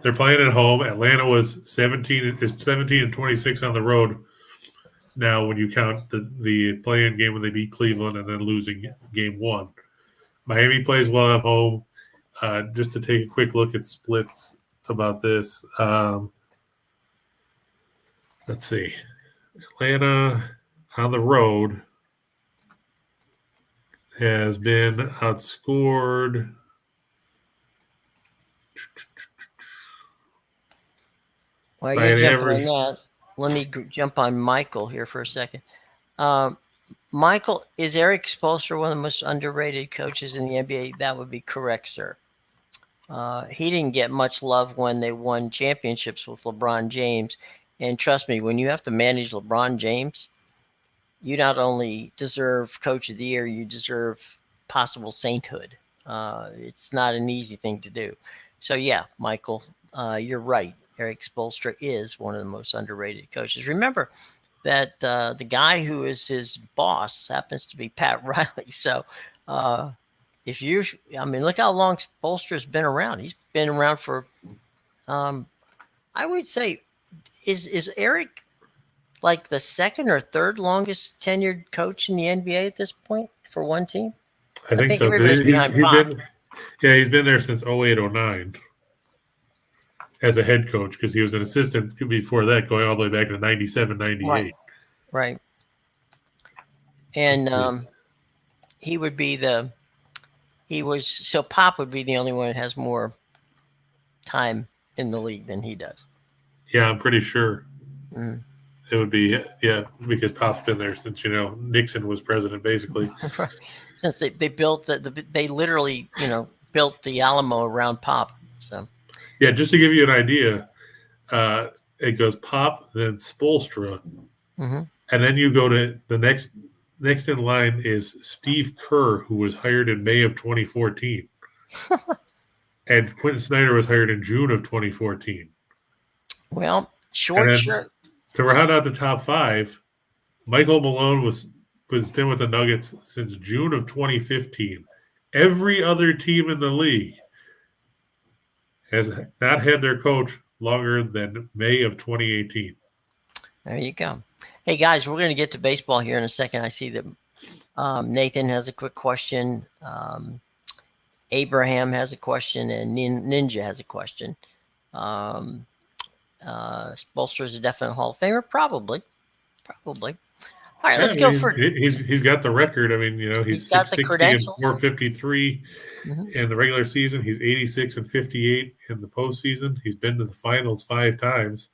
They're playing at home. Atlanta was 17 and 26 on the road. Now, when you count the play-in game when they beat Cleveland and then losing game 1. Miami plays well at home. Just to take a quick look at splits about this. Let's see. Atlanta on the road has been outscored. Well, you're jumping on that. Let me jump on Michael here for a second. Michael, is Eric Spoelstra one of the most underrated coaches in the NBA? That would be correct, sir. He didn't get much love when they won championships with LeBron James. And trust me, when you have to manage LeBron James, you not only deserve Coach of the Year, you deserve possible sainthood. It's not an easy thing to do. So, yeah, Michael, you're right. Eric Spoelstra is one of the most underrated coaches. Remember that the guy who is his boss happens to be Pat Riley. So, look how long Spoelstra's been around. He's been around for, I would say, is Eric like the second or third longest tenured coach in the NBA at this point for one team? I think so. Everybody's behind Pop. He's been there since 08-09 as a head coach because he was an assistant before that, going all the way back to 97-98. Right. And he would be Pop would be the only one that has more time in the league than he does. Yeah, I'm pretty sure. It would be, because Pop's been there since, Nixon was president, basically. Since they built they literally, built the Alamo around Pop. So, yeah, just to give you an idea, it goes Pop, then Spoelstra, and then you go to the next in line is Steve Kerr, who was hired in May of 2014, and Quentin Snyder was hired in June of 2014. Well, to round out the top 5, Michael Malone has been with the Nuggets since June of 2015. Every other team in the league has not had their coach longer than May of 2018. There you go. Hey, guys, we're going to get to baseball here in a second. I see that Nathan has a quick question. Abraham has a question, and Ninja has a question. Spoelstra is a definite Hall of Famer, probably. All right, let's go for. He's got the record. He's got the 660 and 453 in the regular season. He's 86 and 58 in the postseason. He's been to the finals 5 times.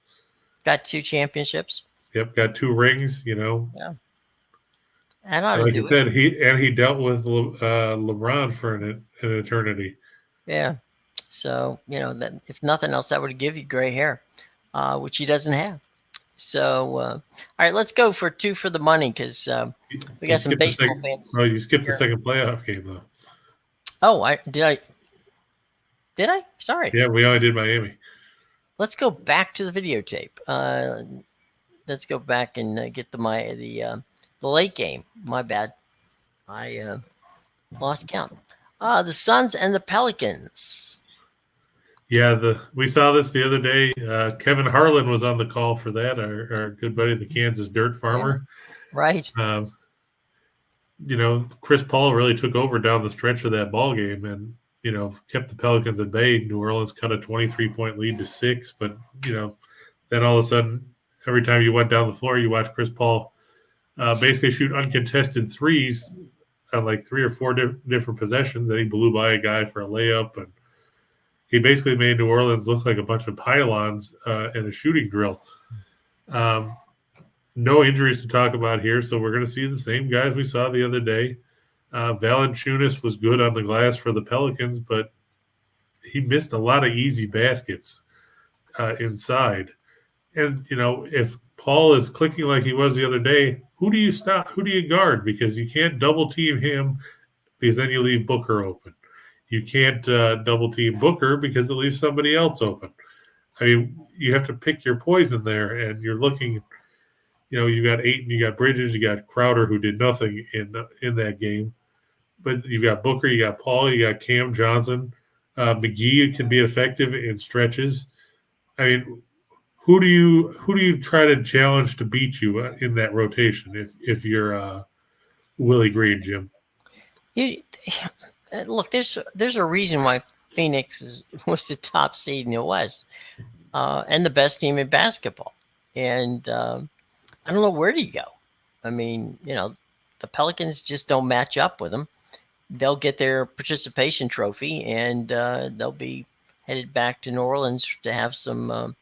Got 2 championships. Yep, got 2 rings. Yeah. And like I said, he dealt with LeBron for an eternity. Yeah. So that if nothing else, that would give you gray hair, which he doesn't have. So, all right, let's go for 2 for the money because we got some baseball fans. Oh, you skipped the second playoff game, though. Oh, did I? Sorry. Yeah, we only did Miami. Let's go back to the videotape. Let's go back and get the late game. My bad. I lost count. The Suns and the Pelicans. Yeah, we saw this the other day. Kevin Harlan was on the call for that, our good buddy, the Kansas dirt farmer. Yeah, right. Chris Paul really took over down the stretch of that ball game and, kept the Pelicans at bay. New Orleans cut a 23-point lead to 6. But, then all of a sudden, every time you went down the floor, you watched Chris Paul basically shoot uncontested threes on like 3 or 4 different possessions. And he blew by a guy for a layup, and he basically made New Orleans look like a bunch of pylons in a shooting drill. No injuries to talk about here, so we're going to see the same guys we saw the other day. Valanciunas was good on the glass for the Pelicans, but he missed a lot of easy baskets inside. And, if Paul is clicking like he was the other day, who do you stop? Who do you guard? Because you can't double team him because then you leave Booker open. You can't double team Booker because it leaves somebody else open. I mean, you have to pick your poison there, and you're looking. You got Ayton, you got Bridges, you got Crowder, who did nothing in that game. But you've got Booker, you got Paul, you got Cam Johnson, McGee can be effective in stretches. I mean, who do you try to challenge to beat you in that rotation if you're Willie Green, Jim? Look, there's a reason why Phoenix was the top seed in the West and the best team in basketball. And I don't know where to go. I mean, the Pelicans just don't match up with them. They'll get their participation trophy, and they'll be headed back to New Orleans to have some,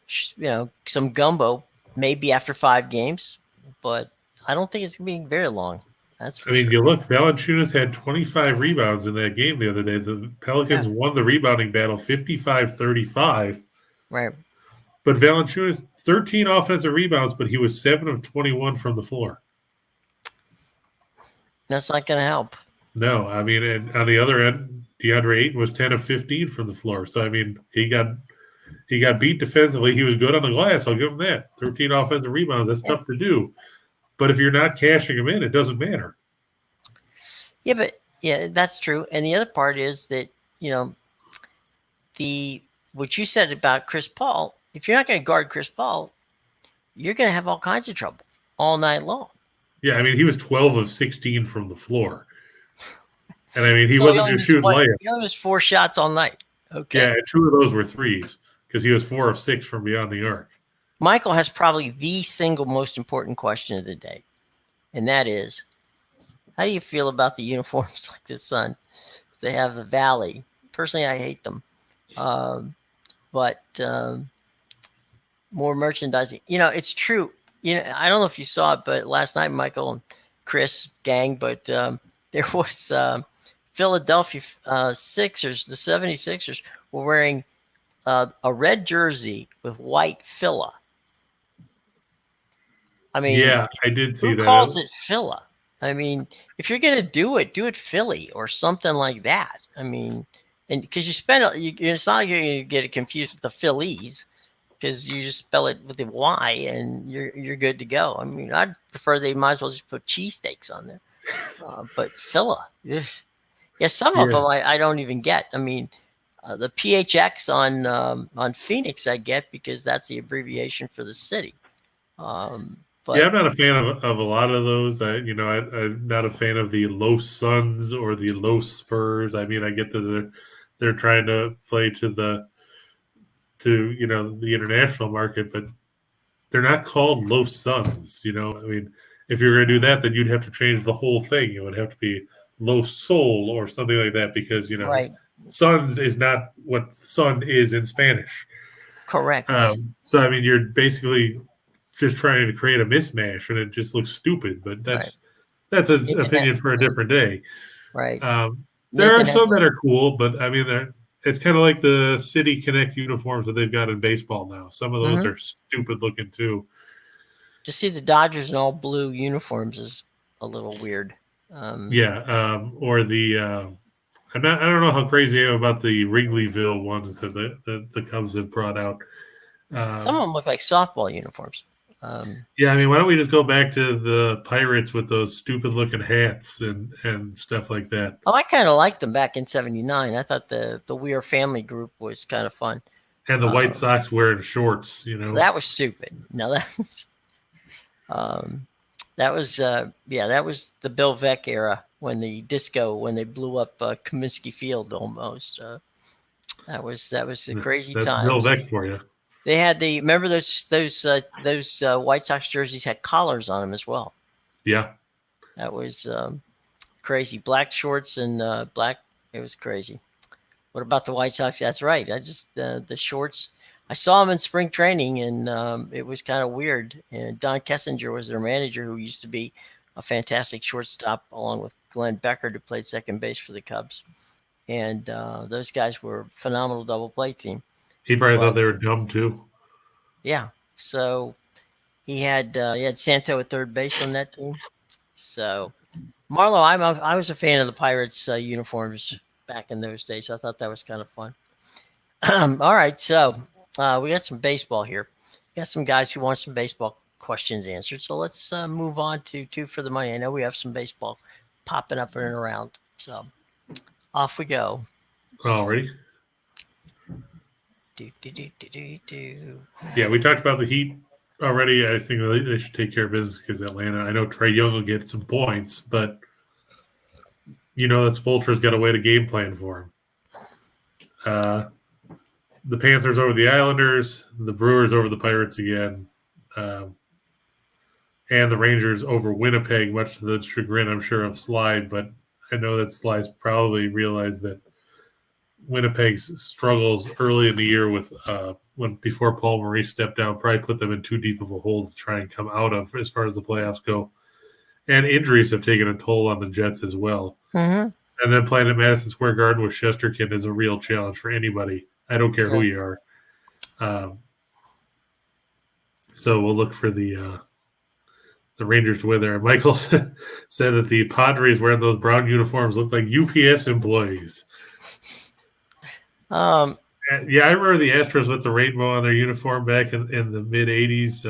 some gumbo, maybe after 5 games. But I don't think it's going to be very long. That's for sure. You look, Valanciunas had 25 rebounds in that game the other day. The Pelicans won the rebounding battle 55-35. Right. But Valanciunas, 13 offensive rebounds, but he was 7 of 21 from the floor. That's not going to help. No, I mean, and on the other end, DeAndre Ayton was 10 of 15 from the floor. So, I mean, he got beat defensively. He was good on the glass. I'll give him that. 13 offensive rebounds. That's tough to do. But if you're not cashing him in, it doesn't matter. Yeah, that's true. And the other part is that, what you said about Chris Paul, if you're not going to guard Chris Paul, you're going to have all kinds of trouble all night long. Yeah, I mean, he was 12 of 16 from the floor. And, I mean, he wasn't going to shoot layups. He only missed 4 shots all night. Okay. Yeah, 2 of those were threes because he was 4 of 6 from beyond the arc. Michael has probably the single most important question of the day, and that is, how do you feel about the uniforms like the Sun? They have the Valley. Personally, I hate them. But more merchandising. It's true. I don't know if you saw it, but last night, Michael and Chris, gang, but there was Philadelphia Sixers, the 76ers, were wearing a red jersey with white Phila. I mean, yeah, I did see that. Who calls it Phila? I mean, if you're going to do it Philly or something like that. I mean, and because it's not like you're going to get it confused with the Phillies, because you just spell it with the Y and you're good to go. I mean, I'd prefer they might as well just put cheesesteaks on there. But Phila, yeah, some of them I don't even get. I mean, the PHX on Phoenix I get because that's the abbreviation for the city. But, I'm not a fan of a lot of those. I'm not a fan of the Los Suns or the Los Spurs. I mean, I get that they're trying to play to the international market, but they're not called Los Suns. I mean, if you're going to do that, then you'd have to change the whole thing. It would have to be Los Sol or something like that because right. Suns is not what sun is in Spanish. Correct. So I mean, you're basically just trying to create a mismatch, and it just looks stupid. But that's an opinion for a different day. Right. There are some that are cool, but I mean, it's kind of like the City Connect uniforms that they've got in baseball now. Some of those are stupid looking too. To see the Dodgers in all blue uniforms is a little weird. Or the I don't know how crazy I am about the Wrigleyville ones that the Cubs have brought out. Some of them look like softball uniforms. I mean, why don't we just go back to the Pirates with those stupid-looking hats and stuff like that? Oh, I kind of liked them back in '79. I thought the Weir family group was kind of fun. And the White Sox wearing shorts, That was stupid. No, that was the Bill Veeck era when they blew up Comiskey Field almost. That was a crazy time. That's Bill Veeck for you. They had remember those White Sox jerseys had collars on them as well. Yeah, that was crazy. Black shorts and black. It was crazy. What about the White Sox? That's right. I just the shorts. I saw them in spring training, and it was kind of weird. And Don Kessinger was their manager, who used to be a fantastic shortstop, along with Glenn Becker, who played second base for the Cubs. And those guys were a phenomenal double play team. He probably thought they were dumb too. Yeah. So he had Santo at third base on that team. So Marlo, I was a fan of the Pirates uniforms back in those days. I thought that was kind of fun. All right. So We got some baseball here. We got some guys who want some baseball questions answered. So let's move on to two for the money. I know we have some baseball popping up and around. So off we go. Already. Do, do, do, do, do, do. Yeah, we talked about the Heat already. I think they should take care of business because Atlanta. I know Trae Young will get some points, but that Spoelstra's got a way to game plan for him. The Panthers over the Islanders, the Brewers over the Pirates again, and the Rangers over Winnipeg, much to the chagrin, I'm sure, of Slide. But I know that Slide's probably realized that Winnipeg's struggles early in the year with before Paul Maurice stepped down probably put them in too deep of a hole to try and come out of as far as the playoffs go. And injuries have taken a toll on the Jets as well. Mm-hmm. And then playing at Madison Square Garden with Shesterkin is a real challenge for anybody. I don't care who you are. So we'll look for the Rangers to win there. Michael said that the Padres wearing those brown uniforms look like UPS employees. Yeah, I remember the Astros with the rainbow on their uniform back in the mid '80s.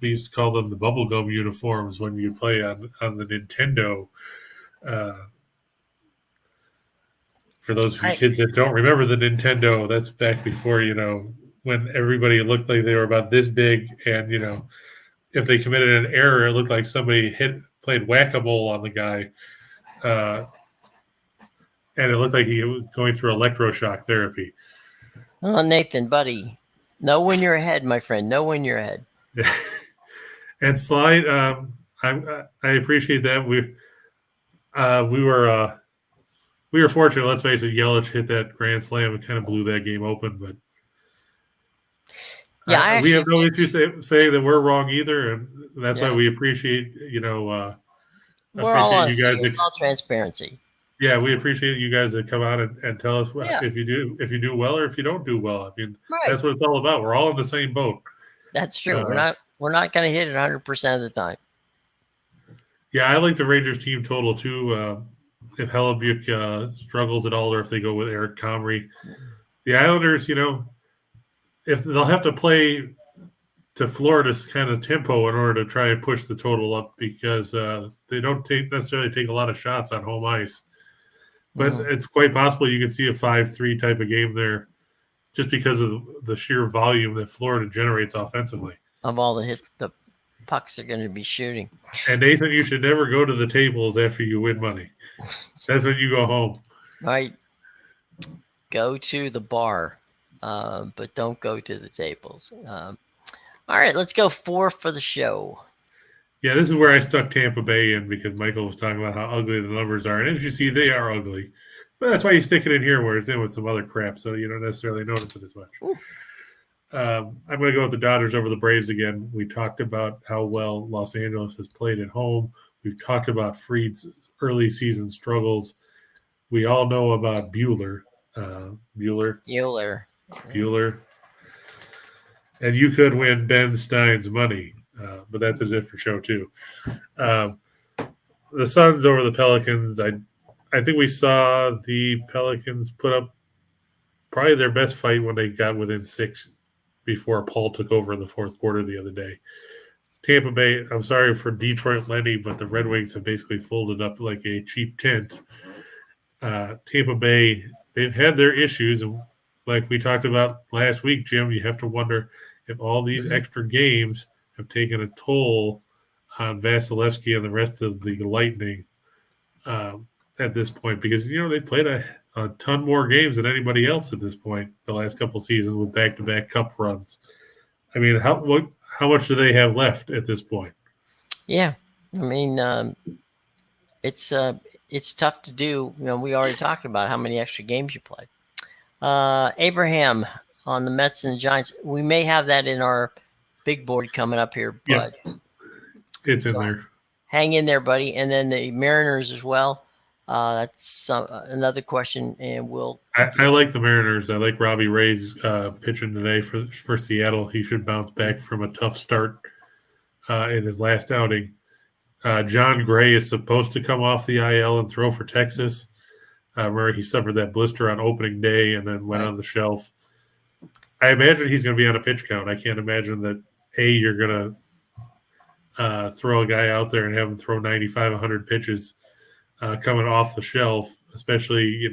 We used to call them the bubblegum uniforms when you play on the Nintendo. For those of you kids that don't remember the Nintendo, that's back before, when everybody looked like they were about this big, and, if they committed an error, it looked like somebody played whack-a-mole on the guy. And it looked like he was going through electroshock therapy. Oh, Nathan, buddy, know when you're ahead, my friend. Know when you're ahead. And Slide, I appreciate that. We were fortunate. Let's face it, Yelich hit that grand slam and kind of blew that game open. But yeah, we have no issue saying that we're wrong either, and that's why we appreciate we're all on you guys. It's all transparency. Yeah, we appreciate you guys that come out and tell us if you do well or if you don't do well. I mean, that's what it's all about. We're all in the same boat. That's true. We're not going to hit it 100% of the time. Yeah, I like the Rangers team total too. If Hellebuyck struggles at all, or if they go with Eric Comrie, the Islanders, if they'll have to play to Florida's kind of tempo in order to try and push the total up because they don't necessarily take a lot of shots on home ice. But it's quite possible you could see a 5-3 type of game there just because of the sheer volume that Florida generates offensively. Of all the hits the pucks are going to be shooting. And Nathan, you should never go to the tables after you win money. That's when you go home. Right. Go to the bar, but don't go to the tables. All right, let's go 4 for the show. Yeah, this is where I stuck Tampa Bay in because Michael was talking about how ugly the numbers are. And as you see, they are ugly. But that's why you stick it in here where it's in with some other crap, so you don't necessarily notice it as much. I'm going to go with the Dodgers over the Braves again. We talked about how well Los Angeles has played at home. We've talked about Fried's early season struggles. We all know about Bueller. And you could win Ben Stein's money. But that's a different show too. The Suns over the Pelicans. I think we saw the Pelicans put up probably their best fight when they got within 6 before Paul took over in the fourth quarter the other day. Tampa Bay, I'm sorry for Detroit Lenny, but the Red Wings have basically folded up like a cheap tent. Tampa Bay, they've had their issues. And like we talked about last week, Jim, you have to wonder if all these extra games have taken a toll on Vasilevsky and the rest of the Lightning at this point because, they played a ton more games than anybody else at this point the last couple seasons with back-to-back cup runs. I mean, how much do they have left at this point? Yeah. I mean, it's tough to do. We already talked about how many extra games you play. Abraham on the Mets and the Giants. We may have that in our big board coming up here, but it's in there. Hang in there, buddy. And then the Mariners as well. That's another question, and I like the Mariners. I like Robbie Ray's pitching today for Seattle. He should bounce back from a tough start in his last outing. John Gray is supposed to come off the IL and throw for Texas. Remember, he suffered that blister on opening day and then went on the shelf. I imagine he's going to be on a pitch count. I can't imagine that, you're going to throw a guy out there and have him throw 95, 100 pitches coming off the shelf, especially,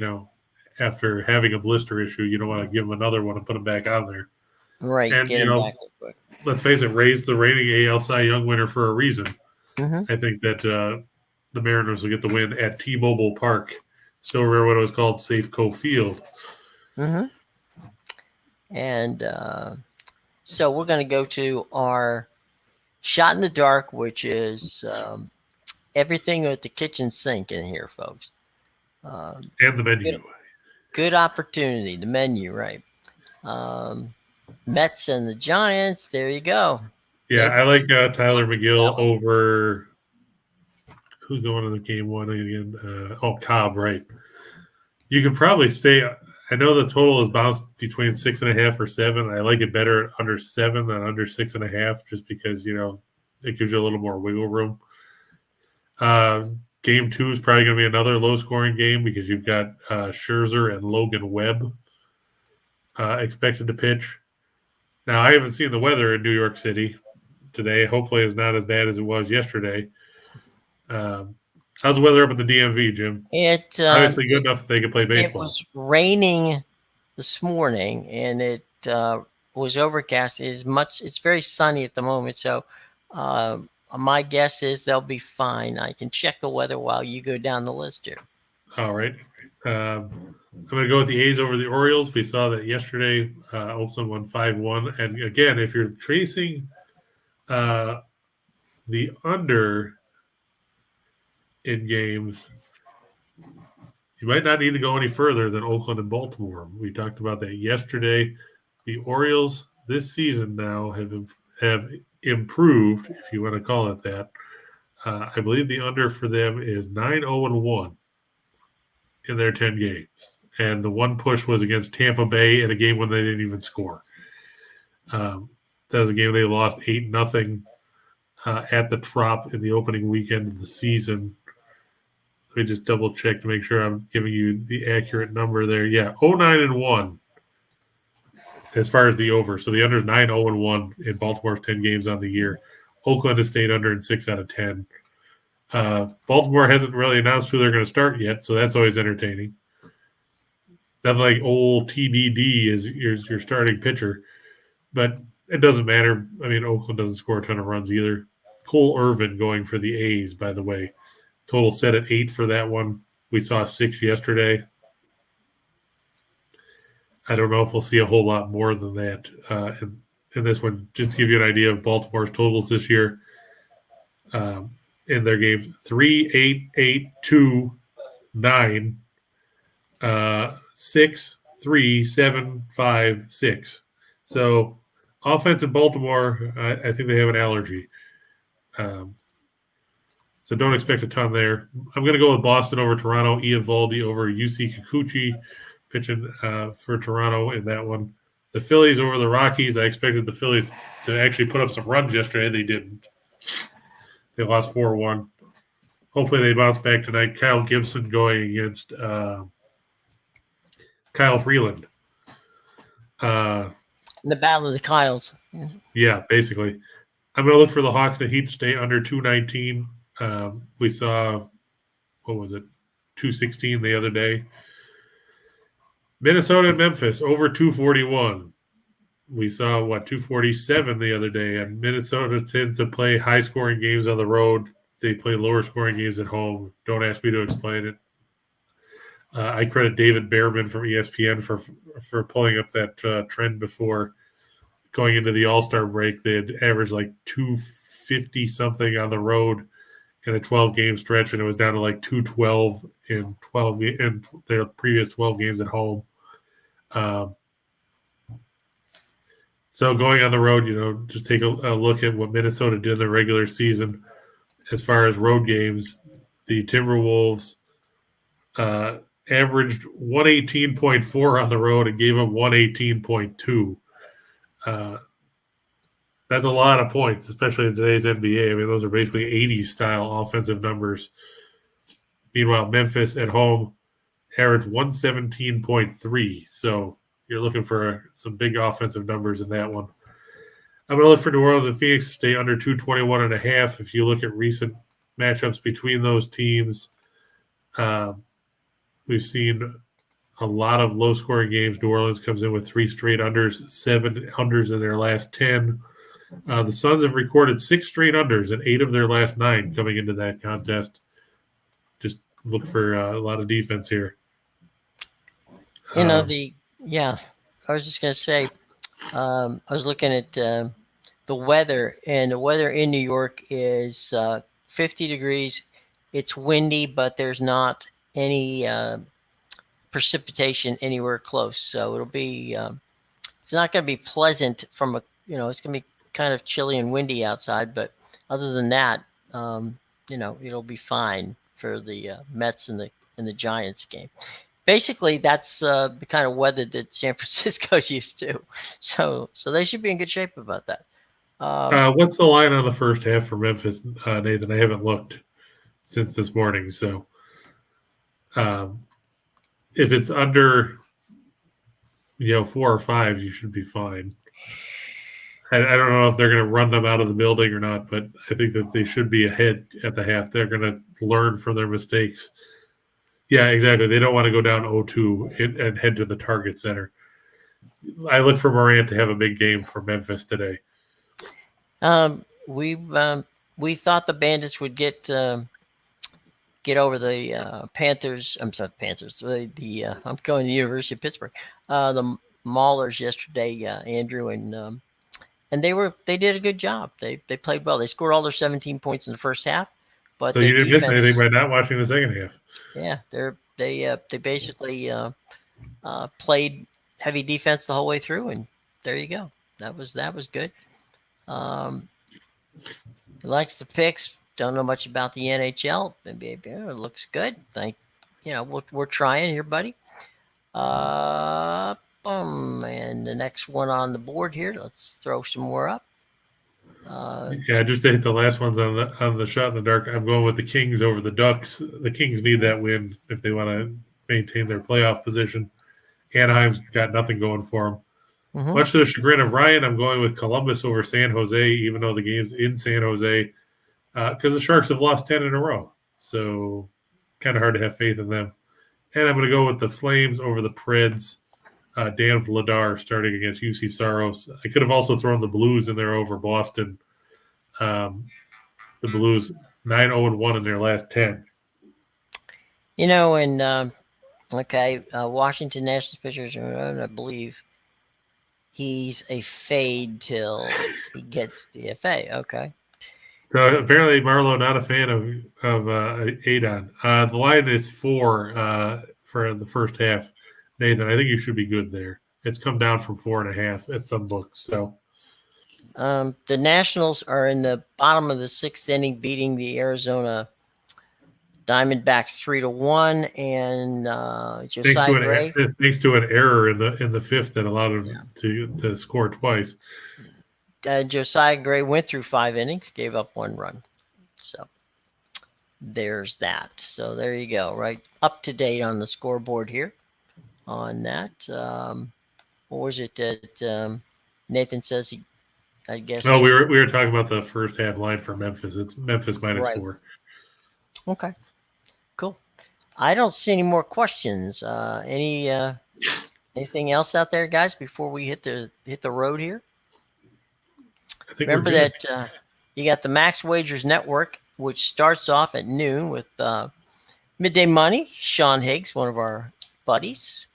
after having a blister issue. You don't want to give him another one and put him back on there. Right. And, Get him back real quick. Let's face it, raised the reigning AL Cy Young winner for a reason. Mm-hmm. I think that the Mariners will get the win at T-Mobile Park. Still remember what it was called, Safeco Field. Mm-hmm. And so we're going to go to our shot in the dark, which is everything with the kitchen sink in here, folks. And the menu. Good opportunity. The menu, right. Mets and the Giants. There you go. Yeah, I like Tyler McGill over who's going to the game one again. Cobb, right. You can probably stay. I know the total is bounced between 6.5 or 7. I like it better under 7 than under 6.5, just because it gives you a little more wiggle room. Game 2 is probably going to be another low-scoring game because you've got Scherzer and Logan Webb expected to pitch. Now, I haven't seen the weather in New York City today. Hopefully, it's not as bad as it was yesterday. How's the weather up at the DMV, Jim? Obviously good enough that they could play baseball. It was raining this morning, and it was overcast. It's very sunny at the moment, so my guess is they'll be fine. I can check the weather while you go down the list here. All right. I'm going to go with the A's over the Orioles. We saw that yesterday. Oakland won 5-1. And again, if you're tracing the under in games, you might not need to go any further than Oakland and Baltimore. We talked about that yesterday. The Orioles this season now have improved, if you want to call it that. I believe the under for them is 9-0-1 in their 10 games. And the one push was against Tampa Bay in a game when they didn't even score. That was a game they lost 8-0 at the Trop in the opening weekend of the season. Let me just double check to make sure I'm giving you the accurate number there. Yeah, 0-9-1 as far as the over. So the under is 9-0-1 in Baltimore's 10 games on the year. Oakland has stayed under in 6 out of 10. Baltimore hasn't really announced who they're going to start yet, so that's always entertaining. Nothing like old TBD is your starting pitcher, but it doesn't matter. I mean, Oakland doesn't score a ton of runs either. Cole Irvin going for the A's, by the way. Total set at 8 for that one. We saw 6 yesterday. I don't know if we'll see a whole lot more than that in this one. Just to give you an idea of Baltimore's totals this year in their games: 3, 8, 8, 2, 9, 6, 3, 7, 5, 6. So offense in Baltimore, I think they have an allergy. So don't expect a ton there. I'm going to go with Boston over Toronto. Eovaldi over UC Kikuchi pitching for Toronto in that one. The Phillies over the Rockies. I expected the Phillies to actually put up some runs yesterday. They didn't. They lost 4-1. Hopefully they bounce back tonight. Kyle Gibson going against Kyle Freeland. The battle of the Kyles. Yeah, basically. I'm going to look for the Hawks and Heat to stay under 219. We saw, 216 the other day. Minnesota and Memphis over 241. We saw, 247 the other day. And Minnesota tends to play high-scoring games on the road. They play lower-scoring games at home. Don't ask me to explain it. I credit David Behrman from ESPN for pulling up that trend before going into the All-Star break. They had averaged 250-something on the road in a 12-game stretch, and it was down to 212 in their previous 12 games at home. So going on the road, just take a look at what Minnesota did in the regular season. As far as road games, the Timberwolves averaged 118.4 on the road and gave them 118.2. That's a lot of points, especially in today's NBA. I mean, those are basically 80s-style offensive numbers. Meanwhile, Memphis at home averaged 117.3. So you're looking for some big offensive numbers in that one. I'm going to look for New Orleans and Phoenix to stay under 221.5. If you look at recent matchups between those teams, we've seen a lot of low-scoring games. New Orleans comes in with 3 straight unders, 7 unders in their last 10. The Suns have recorded 6 straight unders and 8 of their last 9 coming into that contest. Just look for a lot of defense here. I was just going to say, I was looking at the weather, and the weather in New York is 50 degrees. It's windy, but there's not any precipitation anywhere close. So it'll be, it's not going to be pleasant from it's going to be kind of chilly and windy outside. But other than that, it'll be fine for the Mets and the Giants game. Basically, that's the kind of weather that San Francisco's used to. So they should be in good shape about that. What's the line on the first half for Memphis, Nathan? I haven't looked since this morning. So if it's under, 4 or 5, you should be fine. I don't know if they're going to run them out of the building or not, but I think that they should be ahead at the half. They're going to learn from their mistakes. Yeah, exactly. They don't want to go down 0-2 and head to the Target Center. I look for Morant to have a big game for Memphis today. We thought the Bandits would get over the Panthers. I'm sorry, Panthers. I'm going to the University of Pittsburgh. The Maulers yesterday, Andrew, and they did a good job. They played well. They scored all their 17 points in the first half. But so you didn't miss anything by not watching the second half. Yeah, they basically played heavy defense the whole way through, and there you go. That was good. He likes the picks. Don't know much about the NHL. Maybe it looks good. We're trying here, buddy. And the next one on the board here. Let's throw some more up. Just to hit the last ones on the shot in the dark. I'm going with the Kings over the Ducks. The Kings need that win if they want to maintain their playoff position. Anaheim's got nothing going for them. Mm-hmm. Much to the chagrin of Ryan, I'm going with Columbus over San Jose, even though the game's in San Jose, because the Sharks have lost 10 in a row. So kind of hard to have faith in them. And I'm going to go with the Flames over the Preds. Dan Vladar starting against UC Saros. I could have also thrown the Blues in there over Boston. The Blues 9-0-1 in their last 10. Washington Nationals pitchers, I believe he's a fade till he gets DFA. Okay. So apparently Marlowe not a fan of Adon. The line is 4 for the first half. Nathan, I think you should be good there. It's come down from 4.5 at some books. So, the Nationals are in the bottom of the 6th inning, beating the Arizona Diamondbacks 3-1, and Josiah Gray. Thanks to an error in the 5th that allowed him to score twice. Josiah Gray went through 5 innings, gave up 1 run. So there's that. So there you go. Right up to date on the scoreboard here. On that, what was it that Nathan says I guess. No, we were talking about the first half line for Memphis. It's Memphis -4. Okay, cool. I don't see any more questions. Anything else out there, guys? Before we hit the road here. I think remember that you got the Max Wagers Network, which starts off at noon with Midday Money. Sean Higgs, one of our buddies.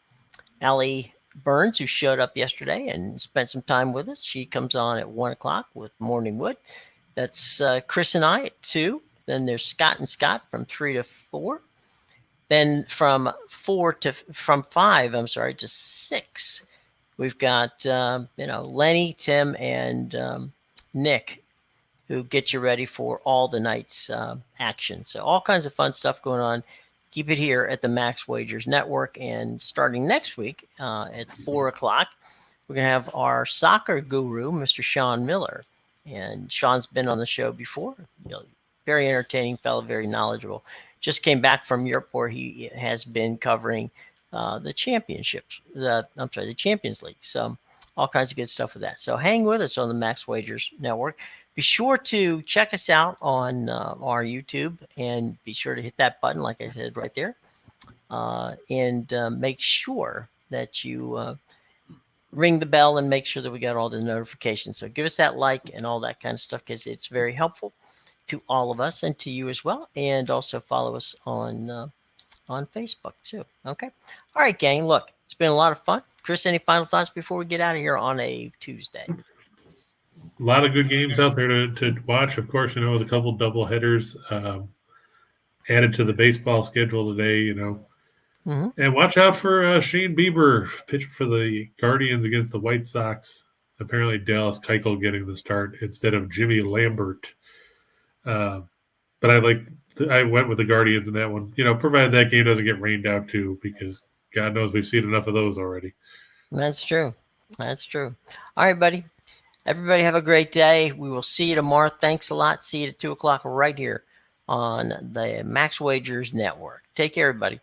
Allie Burns, who showed up yesterday and spent some time with us. She comes on at 1 o'clock with Morning Wood. That's Chris and I at 2. Then there's Scott and Scott from 3 to 4. Then from 5 to 6, we've got Lenny, Tim, and Nick, who get you ready for all the night's action. So all kinds of fun stuff going on. Keep it here at the Max Wagers Network. And starting next week at 4 o'clock, we're going to have our soccer guru, Mr. Sean Miller. And Sean's been on the show before. Very entertaining fellow, very knowledgeable. Just came back from Europe where he has been covering the championships. The Champions League. So all kinds of good stuff with that. So hang with us on the Max Wagers Network. Be sure to check us out on our YouTube, and be sure to hit that button, like I said, right there. And make sure that you ring the bell and make sure that we got all the notifications. So give us that like and all that kind of stuff, because it's very helpful to all of us and to you as well. And also follow us on Facebook too. Okay. All right, gang. Look, it's been a lot of fun. Chris, any final thoughts before we get out of here on a Tuesday? A lot of good games out there to watch. Of course, with a couple double headers added to the baseball schedule today, Mm-hmm. And watch out for Shane Bieber pitching for the Guardians against the White Sox. Apparently, Dallas Keuchel getting the start instead of Jimmy Lambert. But I went with the Guardians in that one. Provided that game doesn't get rained out too, because God knows we've seen enough of those already. That's true. That's true. All right, buddy. Everybody have a great day. We will see you tomorrow. Thanks a lot. See you at 2:00 right here on the Max Wagers Network. Take care, everybody.